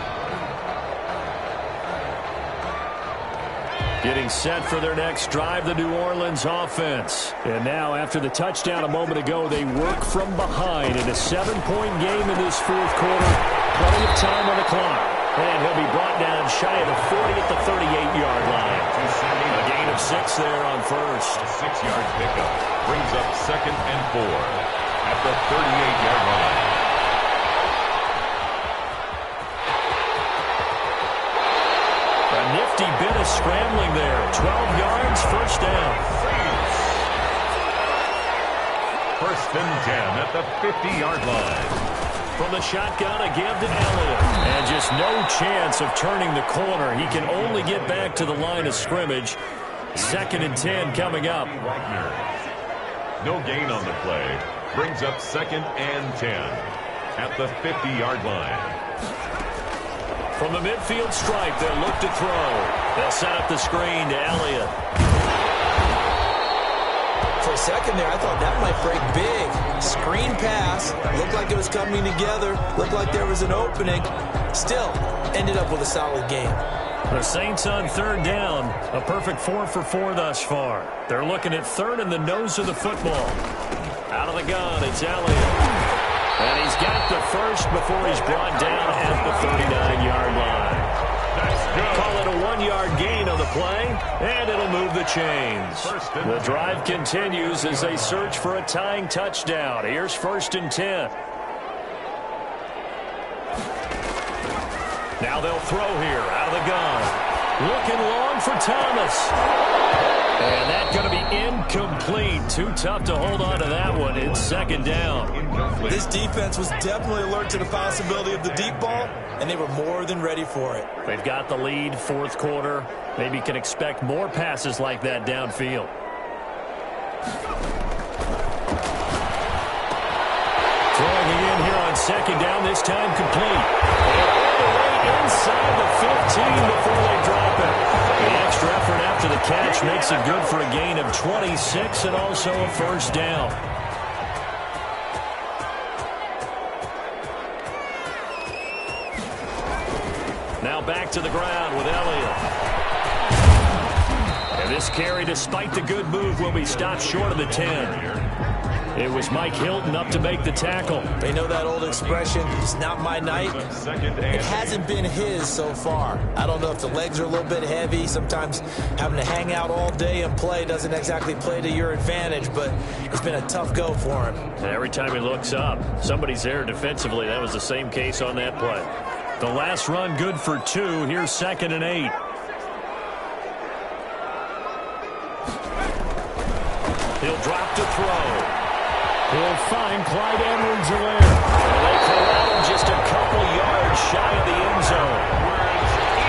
Speaker 6: Getting set for their next drive, the New Orleans offense. And now, after the touchdown a moment ago, they work from behind in a 7-point game in this 4th quarter. Plenty of time on the clock. And he'll be brought down shy of the 40 at the 38-yard line. A gain of 6 there on first.
Speaker 7: A 6-yard pickup brings up 2nd and 4 at the 38-yard line.
Speaker 6: A nifty bit of scrambling there. 12 yards, first down.
Speaker 7: 1st and 10 at the 50-yard line.
Speaker 6: From the shotgun, a give to Elliott. And just no chance of turning the corner. He can only get back to the line of scrimmage. 2nd and 10 coming up.
Speaker 7: No gain on the play. Brings up 2nd and 10 at the 50-yard line.
Speaker 6: From the midfield stripe, they'll look to throw. They'll set up the screen to Elliott.
Speaker 8: For a second there, I thought that might break big. Screen pass. Looked like it was coming together. Looked like there was an opening. Still, ended up with a solid game.
Speaker 6: The Saints on 3rd down. A perfect 4 for 4 thus far. They're looking at 3rd in the nose of the football. Out of the gun, it's Elliott. And he's got the first before he's brought down at the 39-yard line. Call it a 1-yard gain on the play, and it'll move the chains. The drive continues as they search for a tying touchdown. Here's 1st and 10. Now they'll throw here out of the gun. Looking long for Thomas. And that's going to be incomplete. Too tough to hold on to that one. It's 2nd down.
Speaker 8: This defense was definitely alert to the possibility of the deep ball, and they were more than ready for it.
Speaker 6: They've got the lead, 4th quarter. Maybe can expect more passes like that downfield. Throwing again here on 2nd down, this time complete. And all the way inside the 15 before they drop it. The extra effort after the catch makes it good for a gain of 26 and also a first down. Now back to the ground with Elliott. And this carry, despite the good move, will be stopped short of the 10. It was Mike Hilton up to make the tackle.
Speaker 8: They know that old expression, it's not my night. It hasn't been his so far. I don't know if the legs are a little bit heavy. Sometimes having to hang out all day and play doesn't exactly play to your advantage, but it's been a tough go for him.
Speaker 6: And every time he looks up, somebody's there defensively. That was the same case on that play. The last run good for 2. Here's 2nd and 8. He'll drop to throw. He'll find Clyde Edwards-Helaire. They corral him just a couple yards shy of the end zone.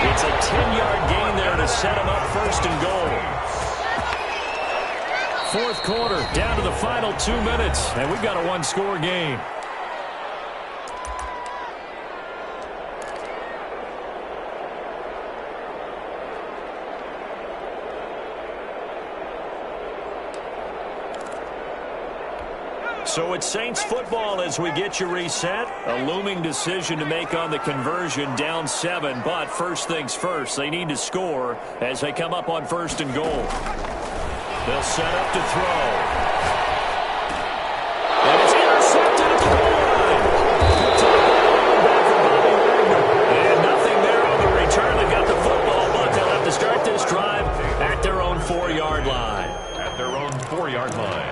Speaker 6: It's a 10-yard gain there to set him up first and goal. Fourth quarter, down to the final 2 minutes, and we've got a one-score game. So it's Saints football as we get you reset. A looming decision to make on the conversion, down 7. But first things first, they need to score as they come up on first and goal. They'll set up to throw. And it's intercepted at the goal line. And nothing there on the return. They've got the football, but they'll have to start this drive at their own 4-yard line.
Speaker 7: At their own 4-yard line.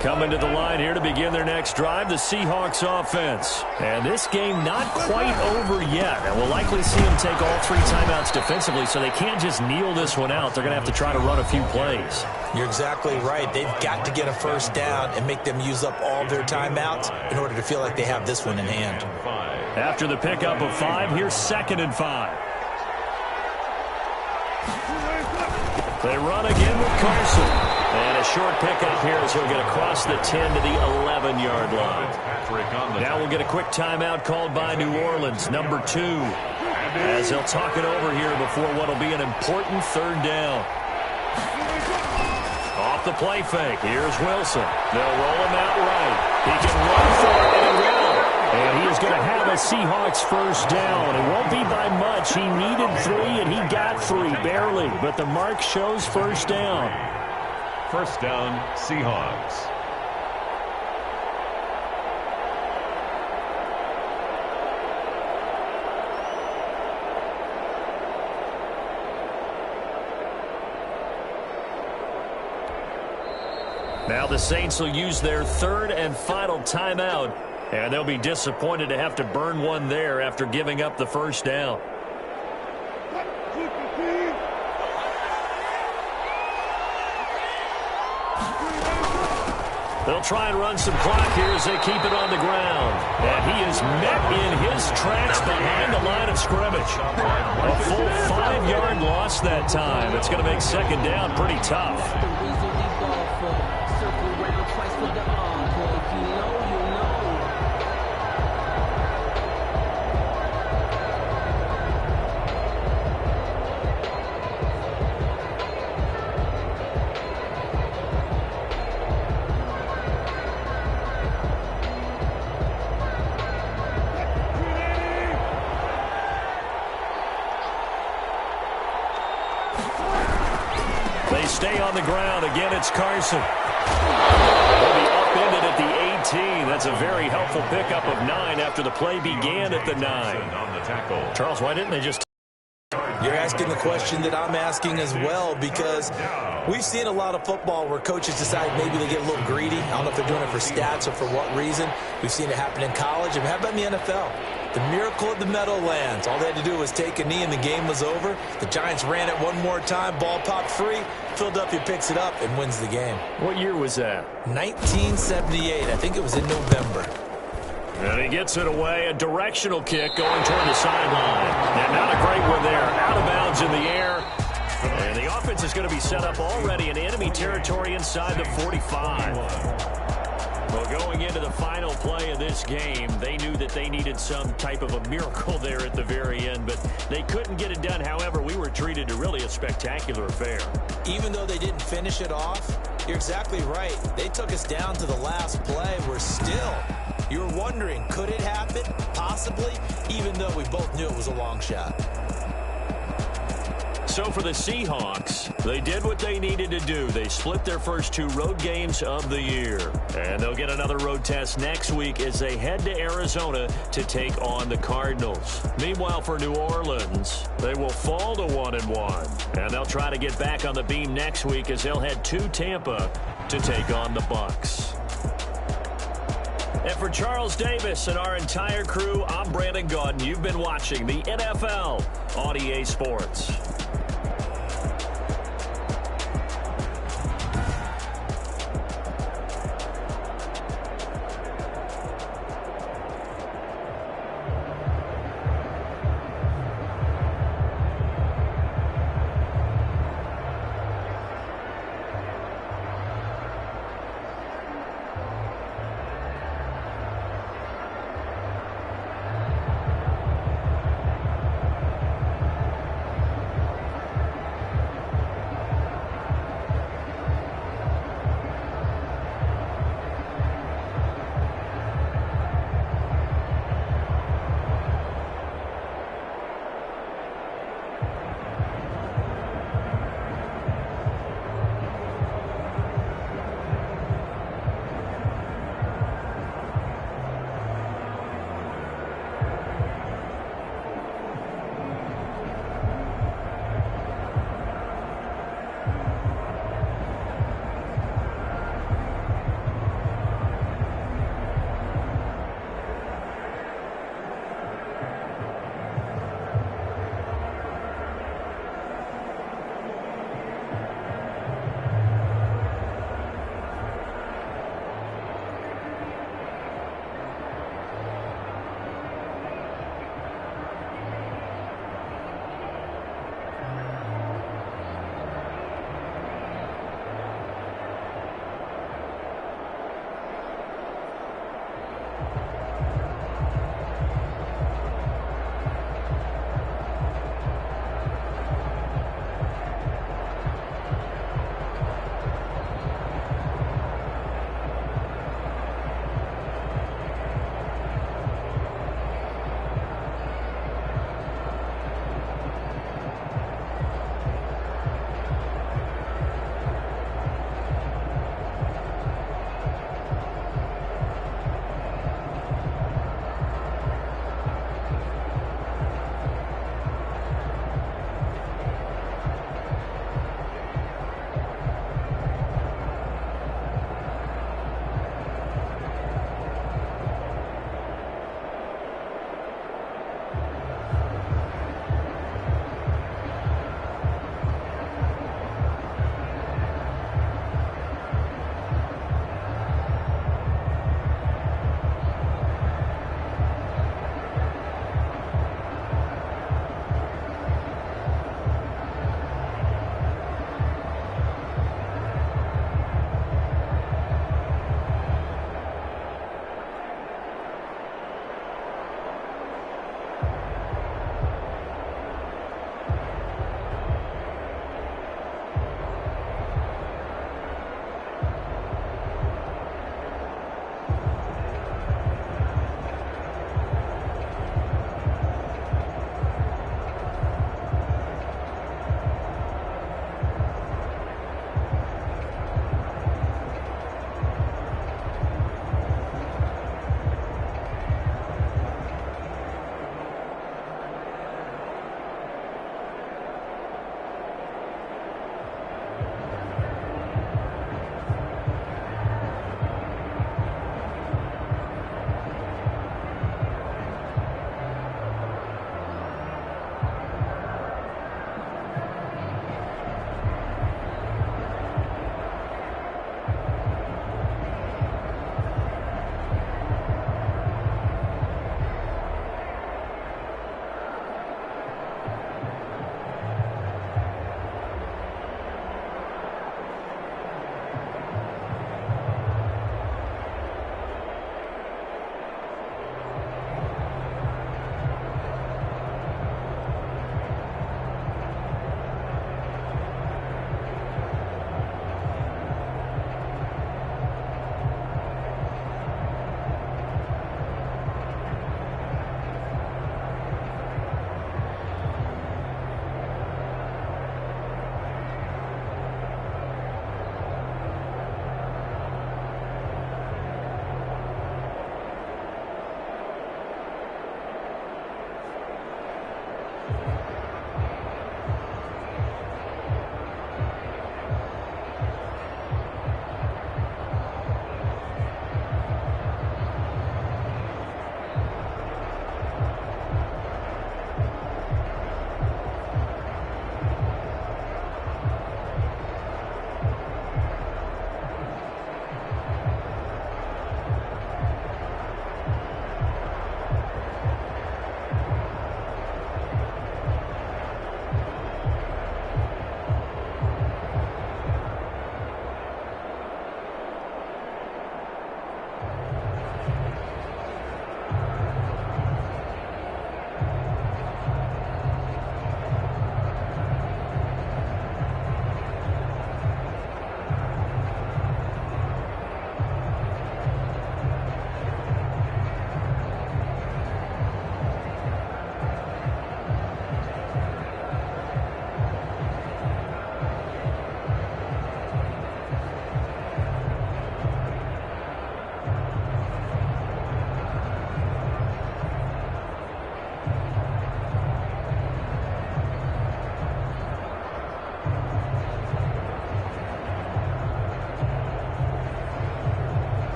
Speaker 6: Coming to the line here to begin their next drive, the Seahawks offense. And this game not quite over yet. And we'll likely see them take all 3 timeouts defensively, so they can't just kneel this one out. They're going to have to try to run a few plays.
Speaker 8: You're exactly right. They've got to get a first down and make them use up all their timeouts in order to feel like they have this one in hand.
Speaker 6: After the pickup of 5, here's 2nd and 5. They run again with Carson. And a short pickup here as he'll get across the 10 to the 11-yard line. Now we'll get a quick timeout called by New Orleans, number 2. As they'll talk it over here before what will be an important 3rd down. Off the play fake, here's Wilson. They'll roll him out right. He can run for it, and he will. And he is going to have a Seahawks first down. It won't be by much. He needed 3, and he got 3, barely. But the mark shows first down.
Speaker 7: First down, Seahawks.
Speaker 6: Now the Saints will use their 3rd and final timeout, and they'll be disappointed to have to burn one there after giving up the first down. They'll try and run some clock here as they keep it on the ground. And he is met in his tracks behind the line of scrimmage. A full 5-yard loss that time. It's going to make 2nd down pretty tough. Stay on the ground. Again, it's Carson. He'll be upended at the 18. That's a very helpful pickup of 9 after the play began at the 9.
Speaker 7: On the tackle.
Speaker 6: Charles, why didn't they just...
Speaker 8: You're asking the question that I'm asking as well, because we've seen a lot of football where coaches decide maybe they get a little greedy. I don't know if they're doing it for stats or for what reason. We've seen it happen in college. And how about in the NFL? The miracle of the Meadowlands. All they had to do was take a knee and the game was over. The Giants ran it one more time. Ball popped free. Philadelphia picks it up and wins the game.
Speaker 6: What year was that?
Speaker 8: 1978. I think it was in November.
Speaker 6: And he gets it away. A directional kick going toward the sideline. And not a great one there. Out of bounds in the air. And the offense is going to be set up already in enemy territory inside the 45. Well, going into the final play of this game, they knew that they needed some type of a miracle there at the very end, but they couldn't get it done. However, we were treated to really a spectacular affair.
Speaker 8: Even though they didn't finish it off, you're exactly right. They took us down to the last play. We're still, you were wondering, could it happen? Possibly, even though we both knew it was a long shot.
Speaker 6: So for the Seahawks, they did what they needed to do. They split their first 2 road games of the year. And they'll get another road test next week as they head to Arizona to take on the Cardinals. Meanwhile, for New Orleans, they will fall to 1-1. And they'll try to get back on the beam next week as they'll head to Tampa to take on the Bucs. And for Charles Davis and our entire crew, I'm Brandon Gaudin. You've been watching the NFL on EA Sports.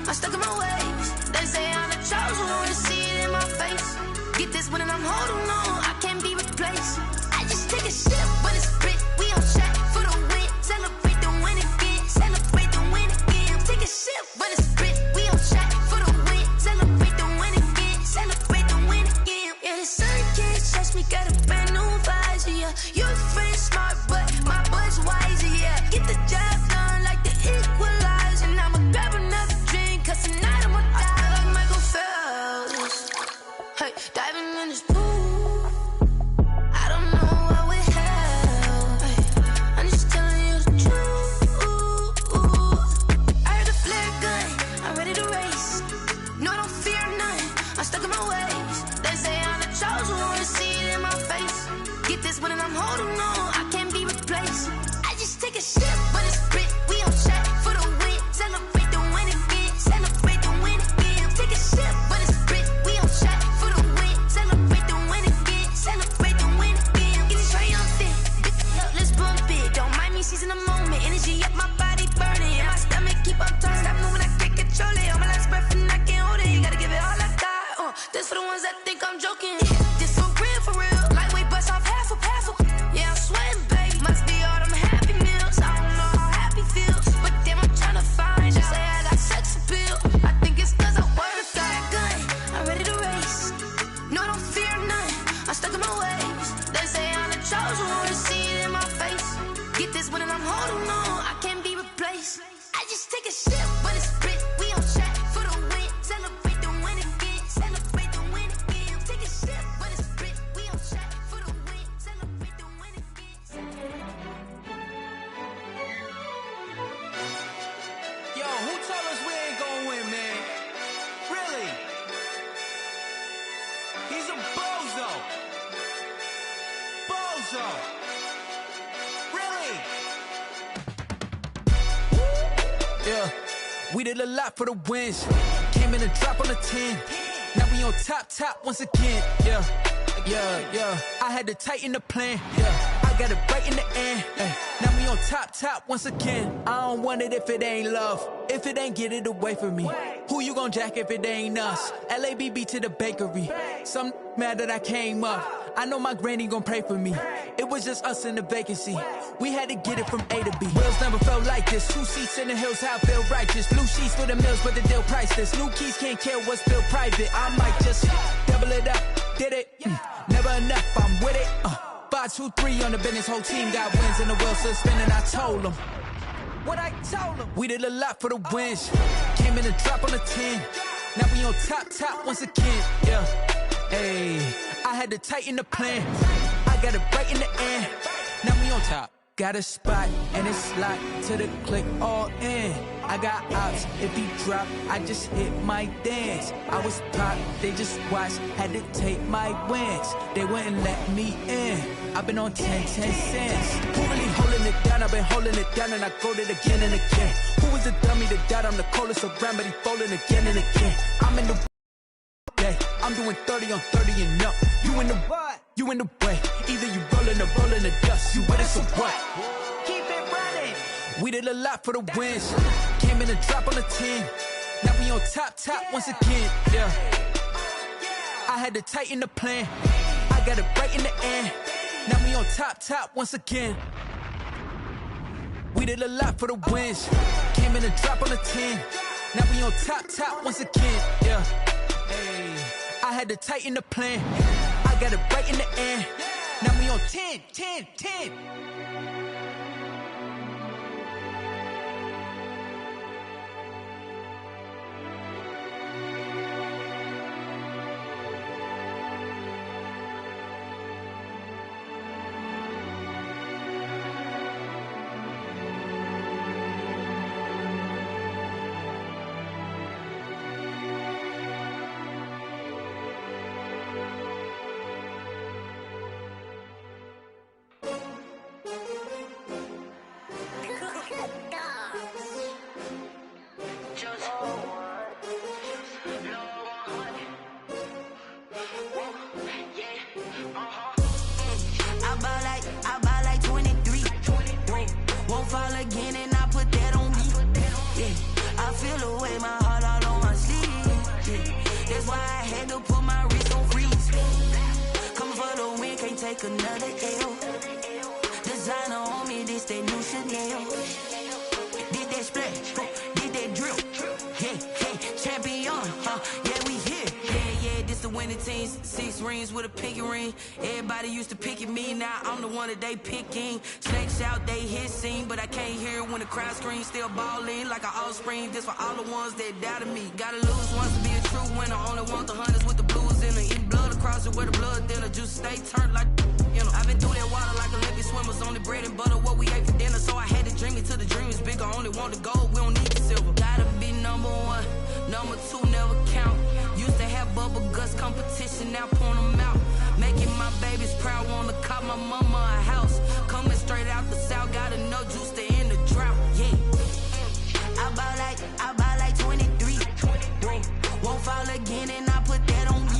Speaker 4: I'm stuck in my ways. They say I'm the chosen one, see it in my face. Get this one and I'm holding on, I can't be replaced. I just take a sip, but it's spit. We on track for the win. Celebrate the win again. Celebrate the win again. Take a sip, but it's spit. We on track for the win. Celebrate the win again. Celebrate the win again. Yeah, the sun can't touch me. Got a brand new visor. Yeah, your friend smart, but my bud's wiser. Yeah, get the job done like the equalizer. And I'ma grab another drink, 'cause tonight I'ma die like Michael Phelps. Hey, diving in this pool. I don't know what would help. Hey, I'm just telling you the truth. I heard the flare gun, I'm ready to race. No, I don't fear none, I'm stuck in my ways. They say I'm the chosen one, see it in my face. Get this one and I'm holding on, I can't be replaced. I just take a sip, but it's spit. We on track for the win. Celebrate the win again. Celebrate the win again. Take a sip, but it's spit. We on track for the win. Celebrate the win again. Celebrate the win again. Get it triumphant. Look, let's bump it. Don't mind me seizing the moment. Energy up, my body burning. And my stomach keep on turning. Stop moving, I can't control it. On my last breath and I can't hold it. You gotta give it all I got. This for the ones that think I'm joking. This for real, for real. Lightweight bust off half of. Yeah, I'm sweating, baby. Must be all them happy meals. I don't know how happy feels, but damn, I'm tryna find you. Say I got sex appeal. I think it's 'cause I work that gun. I'm ready to race. No, I don't fear none. I'm stuck in my ways. They say I'm the chosen one, see it in my face. Get this one and I'm holding on, I can't be replaced. I just take a sip, but it's spit. We on track for the win. Celebrate the win again. Celebrate the win again. Take a sip, but it's spit. We on track for the win. Celebrate the win again.
Speaker 2: Yo, who told us we ain't gonna win, man? Really? He's a bozo. Bozo. Really?
Speaker 9: Yeah, we did a lot for the wins. Came in a drop on the 10. Now we on top once again. Yeah. I had to tighten the plan. Yeah, I got it right in the end. Now we on top once again. I don't want it if it ain't love. If it ain't, get it away from me. Who you gon' jack if it ain't us? LABB to the bakery. Some mad that I came up. I know my granny gon' pray for me. It was just us in the vacancy. We had to get it from A to B. Wheels never felt like this. 2 seats in the hills, how I feel righteous. Blue sheets for the mills, but the deal priceless. New keys can't care what's still private. I might just double it up. Did it? Never enough, I'm with it. 5, 2, 3 on the business. Whole team got wins and the wheels still spinning. I told them what I told them. We did a lot for the wins. Came in a drop on the 10. Now we on top once again. Yeah. Hey, I had to tighten the plan. I got it right in the end. Now we on top. Got a spot and it's locked to the click all in. I got ops, if he drop, I just hit my dance. I was pop, they just watched, had to take my wins. They wouldn't let me in. I've been on 10 cents. Who really holding it down? I've been holding it down and I go it again and again. Who was the dummy that doubt? I'm the coldest around, but he folding again and again. I'm in the day, I'm doing 30 on 30 and up. You in the what? You in the way. Either you rolling or rolling the dust. You with it, so what? Keep it running. We did a lot for the wins. Came in a drop on the 10. Now we on top once again. Yeah. I had to tighten the plan. I got it right in the end. Now we on top once again. We did a lot for the wins. Came in a drop on the 10. Now we on top once again. Yeah. Hey, I had to tighten the plan. I got it right in the end. Now we on 10.
Speaker 4: take another L. Designer on me, this that new Chanel. Did that splash, did that drill. Yeah, champion, yeah, we here. Yeah, this the winning team. 6 rings with a pinky ring. Everybody used to pick at me, now I'm the one that they picking. Snakes out, they hit scene, but I can't hear when the crowd screams. Still ballin' like an offspring. This for all the ones that doubted me. Gotta lose once to be a true winner. Only want the hunters with the blues in it. Eat blood across it where the blood thinner. Juice stay turned like, you know. I've been through that water like Olympic swimmers. Only bread and butter, what we ate for dinner. So I had to dream it till the dream is bigger. Only want the gold, we don't need the silver. Gotta be number 1, number 2 never count. Used to have bubble guts competition, now point them out. Making my babies proud, wanna cop my mama a house. Coming straight out the south, gotta know juice to end the drought. Yeah, I buy like 23. Won't fall again and I put that on me.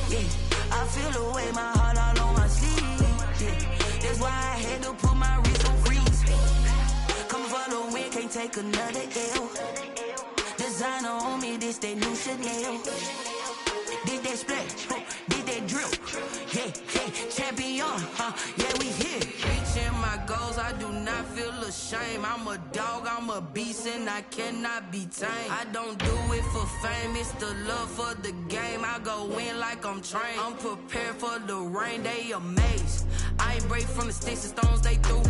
Speaker 4: Yeah, I feel the way, my heart all on my sleeve. Yeah, that's why I had to put my wrist on freeze. Coming for the win, can't take another L. Designer on me, this that new Chanel. Did that splash, did that drill. Yeah, champion, yeah, we here. Reaching my goals, I do not feel ashamed. I'm a dog, I'm a beast, and I cannot be tamed. I don't do it for fame, it's the love for the game. I go in like I'm trained. I'm prepared for the rain, they amazed. I ain't break from the sticks and stones they threw.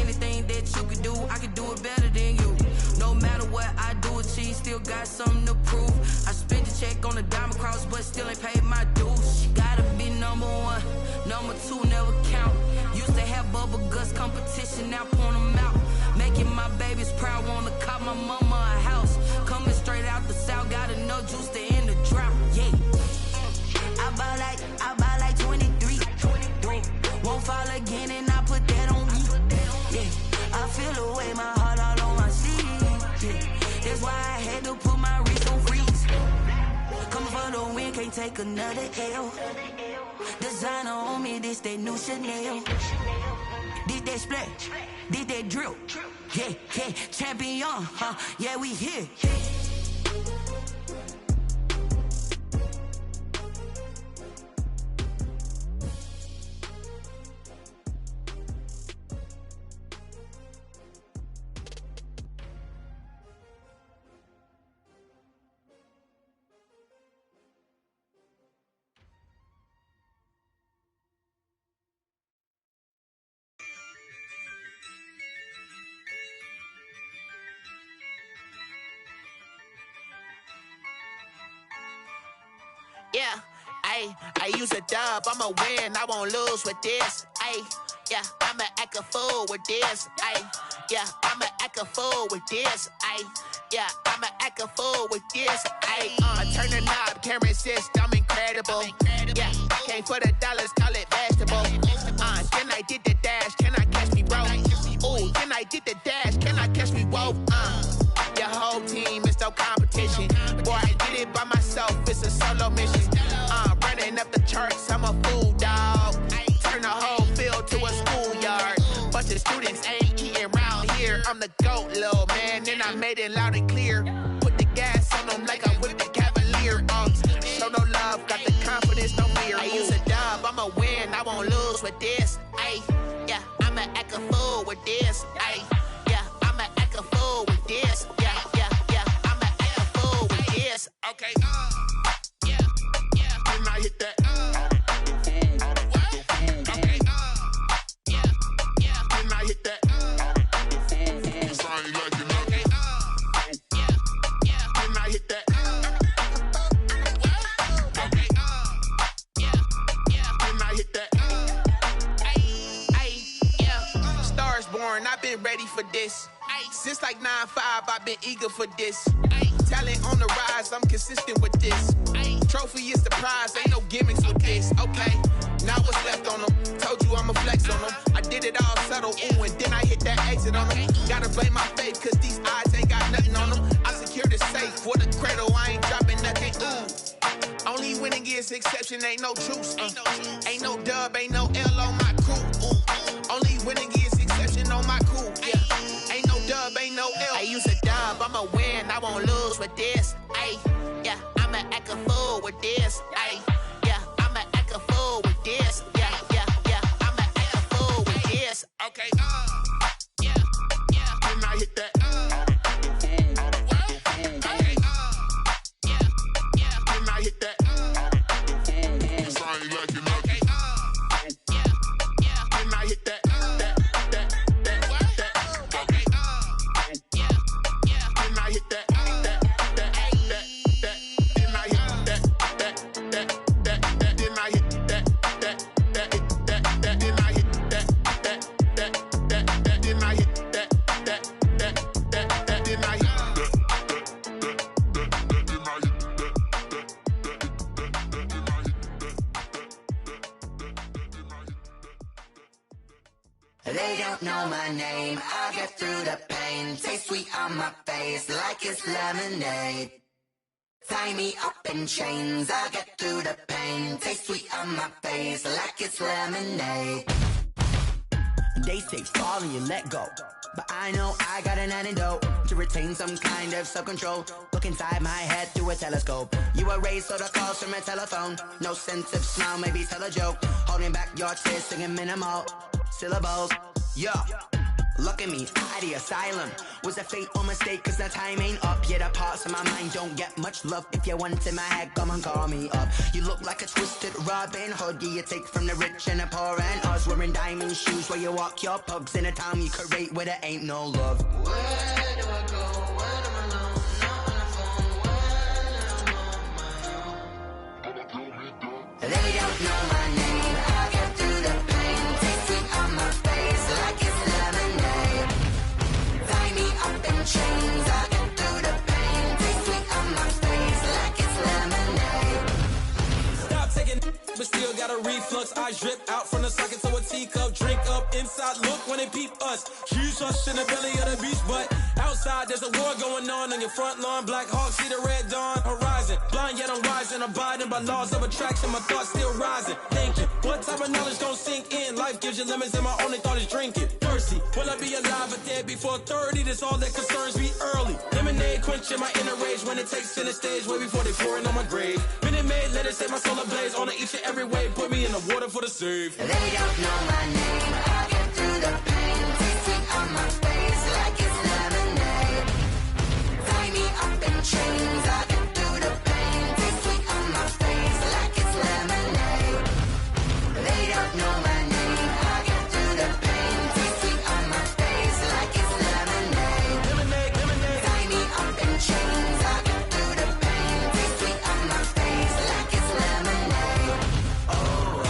Speaker 4: Anything that you could do, I could do it better than you. No matter what I do, achieve, still got something to prove. I spent the check on the diamond cross, but still ain't paid my dues. Gotta be number 1, number 2 never count. Used to have bubble guts competition, now point them out. Making my babies proud, wanna cop my mama a house. Coming straight out the south, gotta know juice to end the drought. Yeah, I buy like 23. Won't fall again and I put that on me. Yeah, I feel the way, my heart all on my sleeve. Yeah, that's why I had to put my wrist on freeze. Coming for the win, can't take another L. Designer on me, this that new Chanel. Did that splash, did that drill. Yeah, champion, yeah, we here.
Speaker 2: Yeah, I use a dub, I'ma win, I won't lose with this. Yeah, I'ma act a fool with this. Yeah, I'ma act a fool with this. Yeah, I'ma act a fool with this. I turn the knob, can't resist, I'm incredible. Yeah, came for the dollars, call it vegetable. Then I did the dash, can I catch me, bro? Ooh, then I did the dash, can I catch me, whoa? Your whole team is no competition. Boy, I did it by myself, it's a solo mission. Running up the charts, I'm a fool, dog. Turn the whole field to a schoolyard. Bunch of students ain't eating round here. I'm the GOAT, little man, and I made it loud and clear. Put the gas on them like I whipped the Cavalier. Show no love, got the confidence, no fear. I use a dub, I'ma win, I won't lose with this. Yeah, I'ma act a fool with this. Yeah, I'ma act a fool with this. Yeah, I'ma act a fool with this. Okay, yeah, then I hit that. Okay, yeah, then I hit that. I ain't like it, okay, yeah, then I hit that. Okay, yeah, then I hit that. Yeah, Stars born, I've been ready for this. Since like 9-5, I've been eager for this. Talent on the rise, I'm consistent with this. Trophy is the prize, ain't no gimmicks with this. Okay, now what's left on them? Told you I'ma flex on them. I did it all subtle, ooh, and then I hit that exit on them. Gotta blame my faith, cause these eyes ain't got nothing on them. I secured the safe for the cradle, I ain't dropping nothing, ooh. Only winning is exception, ain't no truce. Ain't no dub, ain't no L on my crew. Ooh. Only winning is exception on my crew, yeah. Ain't no dub, ain't no L. I use a dub, I'ma win, I won't lose with this. Yeah, I'ma act a fool with this. Yeah, I'ma act a fool with this. Yeah,
Speaker 4: know my name, I'll get through the pain. Taste sweet on my face like it's lemonade. Tie me up in chains, I'll get through the pain. Taste sweet on my face like it's lemonade. They say fall and you let go, but I know I got an antidote to retain some kind of self-control. Look inside my head through a telescope. You erase all the calls from a telephone. No sense of smile, maybe tell a joke. Holding back your tears, singing minimal syllables. Yeah, look at me, at the asylum. Was a fate or mistake, cause the time ain't up. Yeah, the parts of my mind don't get much love. If you want in my head, come and call me up. You look like a twisted Robin Hood. Yeah, you take from the rich and the poor and us. Wearing diamond shoes where you walk your pugs. In a town you create where there ain't no love. Where do I go? When I'm alone? Not on the phone. When I'm on my own. They don't know my name. I'll get through the pain. Taste sweet on my face like it's lemonade. Tie me up in chains. I'll get through the pain. Taste sweet on my face like it's lemonade.
Speaker 10: Stop taking, but still got a reflux. I drip out from the socket to a teacup. Drink up inside, look when they peep us. Huge us in the belly of the beach, but outside there's a war going on your front lawn. Black Hawk, see the red dawn horizon. Blind yet I'm rising, abiding by laws of attraction. My thoughts still rising. Thinking, what type of knowledge gon' sink in? Life gives you lemons and my only thought is drinking. Thirsty, will I be alive or dead before 30? That's all that concerns me early. Lemonade quenching my inner rage when it takes center stage way before they pour it on my grave. Minute Maid, let it set my soul ablaze on each and every way. Put me in the water for the save.
Speaker 4: They don't know my name. I'll get through the pain. Taste sweet on my face like it's lemonade. Tie me up in chains. I'll get through the pain. Taste sweet on my face like it's lemonade. They don't know my name. I'll get through the pain. Taste sweet on my face like it's lemonade. Tie me up in chains. I'll get through the pain. Taste sweet on my face like it's lemonade. Oh.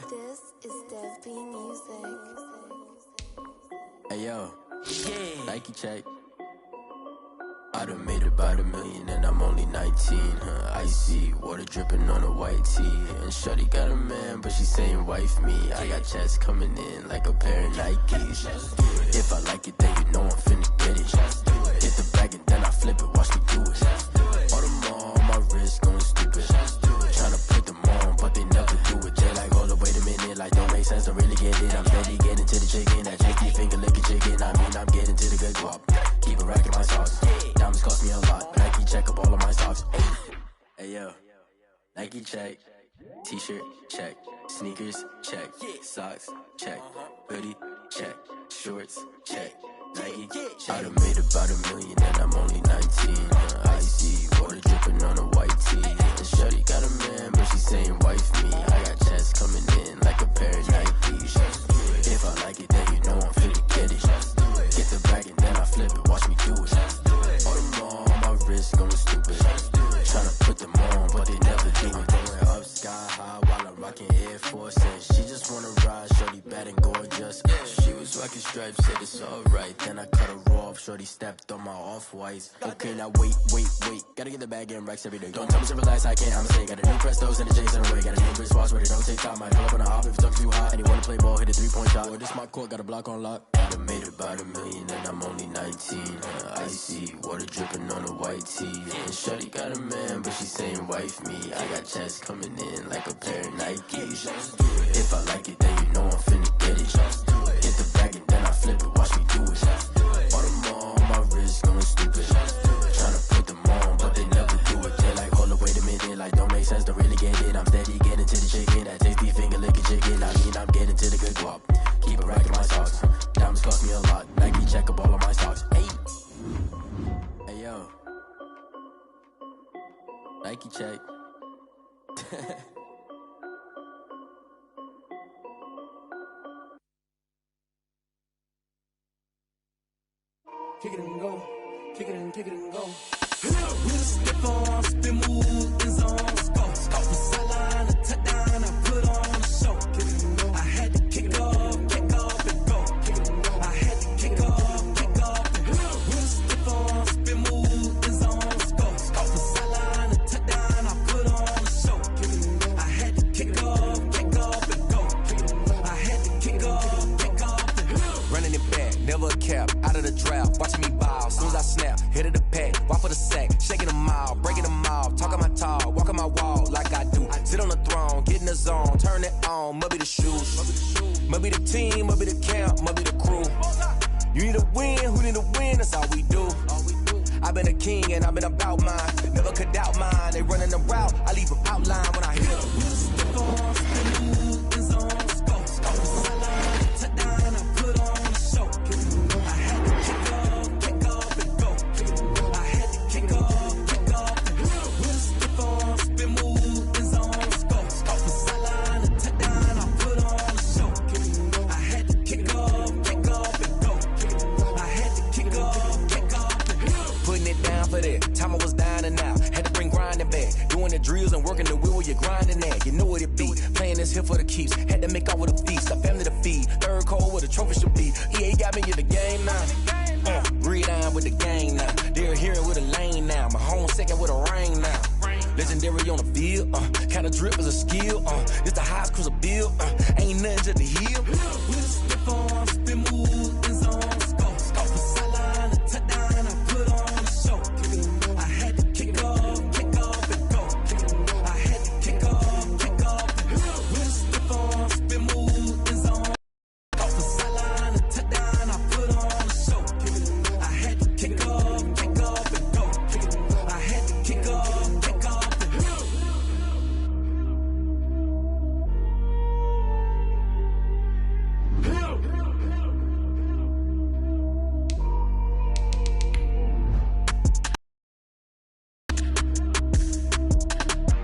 Speaker 11: This is Dev B Music.
Speaker 12: Hey yo, Nike check. I done made about $1 million and I'm only 19, Icy, water dripping on a white tee. And shorty got a man, but she saying wife me. I got checks coming in like a pair of Nikes. If I like it, then you know I'm finna get it. Hit the bag and then I flip it, watch me do it. All them on my wrist going stupid. Tryna put them on, but they never do it. They like, hold up, wait a minute, like don't make sense, don't really get it. I'm steady getting to the chicken, that chicky finger licking chicken. I mean, I'm getting to the good guap. Keep a rack in my socks. Diamonds cost me a lot. Nike check up all of my socks. Hey yo, Nike check. T-shirt check. Sneakers check. Socks check. Hoodie check. Shorts check. Nike check. I done made about $1 million and I'm only 19. Icy, water dripping on a white tee. And shorty got a man, but she saying wife me. I got checks coming in like a pair of Nikes. If I like it, then you know I'm finna get it. Get the bag and then I flip it, watch me do it. All them on my wrist going stupid. Tryna put them on, but they never do it. Going up sky high while I'm rocking Air Force. And she just wanna ride, shorty bad and gorgeous. She was rocking stripes, said it's alright. Then I cut her off, shorty stepped on my off-whites. Okay, now wait. Gotta get the bag and racks every day. Don't tell me to relax, I can't, I'ma say. Got a new Prestos and the J's in the way. Got a new wristwatch, but it don't take time. I pull up on the hop if it's too hot. And you wanna play ball, hit a 3-point shot. Or this my court, got a block on lock. I done made about $1 million and I'm only 19. Icy, water dripping on a white tee. And shorty got a man, but she saying wife me. I got checks coming in like a pair of Nikes. If I like it, then you know I'm finna get it. Hit the bag and then I flip it, watch me do it. All them on my wrist going stupid. Tryna put them on, but they never do it. They like, hold up, wait a minute, like don't make sense, don't really get it. I'm steady getting to the chicken, that tasty finger licking chicken. I mean, I'm getting to the good guap. Keep a rack in my socks. Diamonds cost me a lot. Nike check up all of my socks. Hey yo, Nike check.
Speaker 10: kick it and go, kick it and go. With a stiff arm, spin move, in zone, scope. From sideline to touchdown, I put on a show. I had to kick off and go. I had to kick off and go. With a stiff arm, spin move, in zone, scope. From sideline to touchdown, I put on a show. I had to kick off and go. I had to kick off and go.
Speaker 5: Running it back, never a cap, out of the draft, watching me ball. Soon as I snap, hit of the pack, walk for the sack, shaking them all, breaking them all, talking my talk, walking my wall like I do. Sit on the throne, get in the zone, turn it on, must be the shoes, must be the team, must be the camp, must be the crew. You need a win, who need a win, that's all we do. I've been a king and I've been about mine, never could doubt mine. They running the route, I leave an outline when I hit them. Time I was down and out, had to bring grinding back. Doing the drills and working the wheel where you're grinding at. You know what it be, playing this here for the keeps. Had to make out with a feast, a family to feed. Third cold where the trophy should be. EA got me in the game now. Breed on with the game now. They're here with a lane now. My home second with a ring now. Legendary on the field, kind of drip is a skill. It's the highest cruiser bill, ain't nothing to the heel.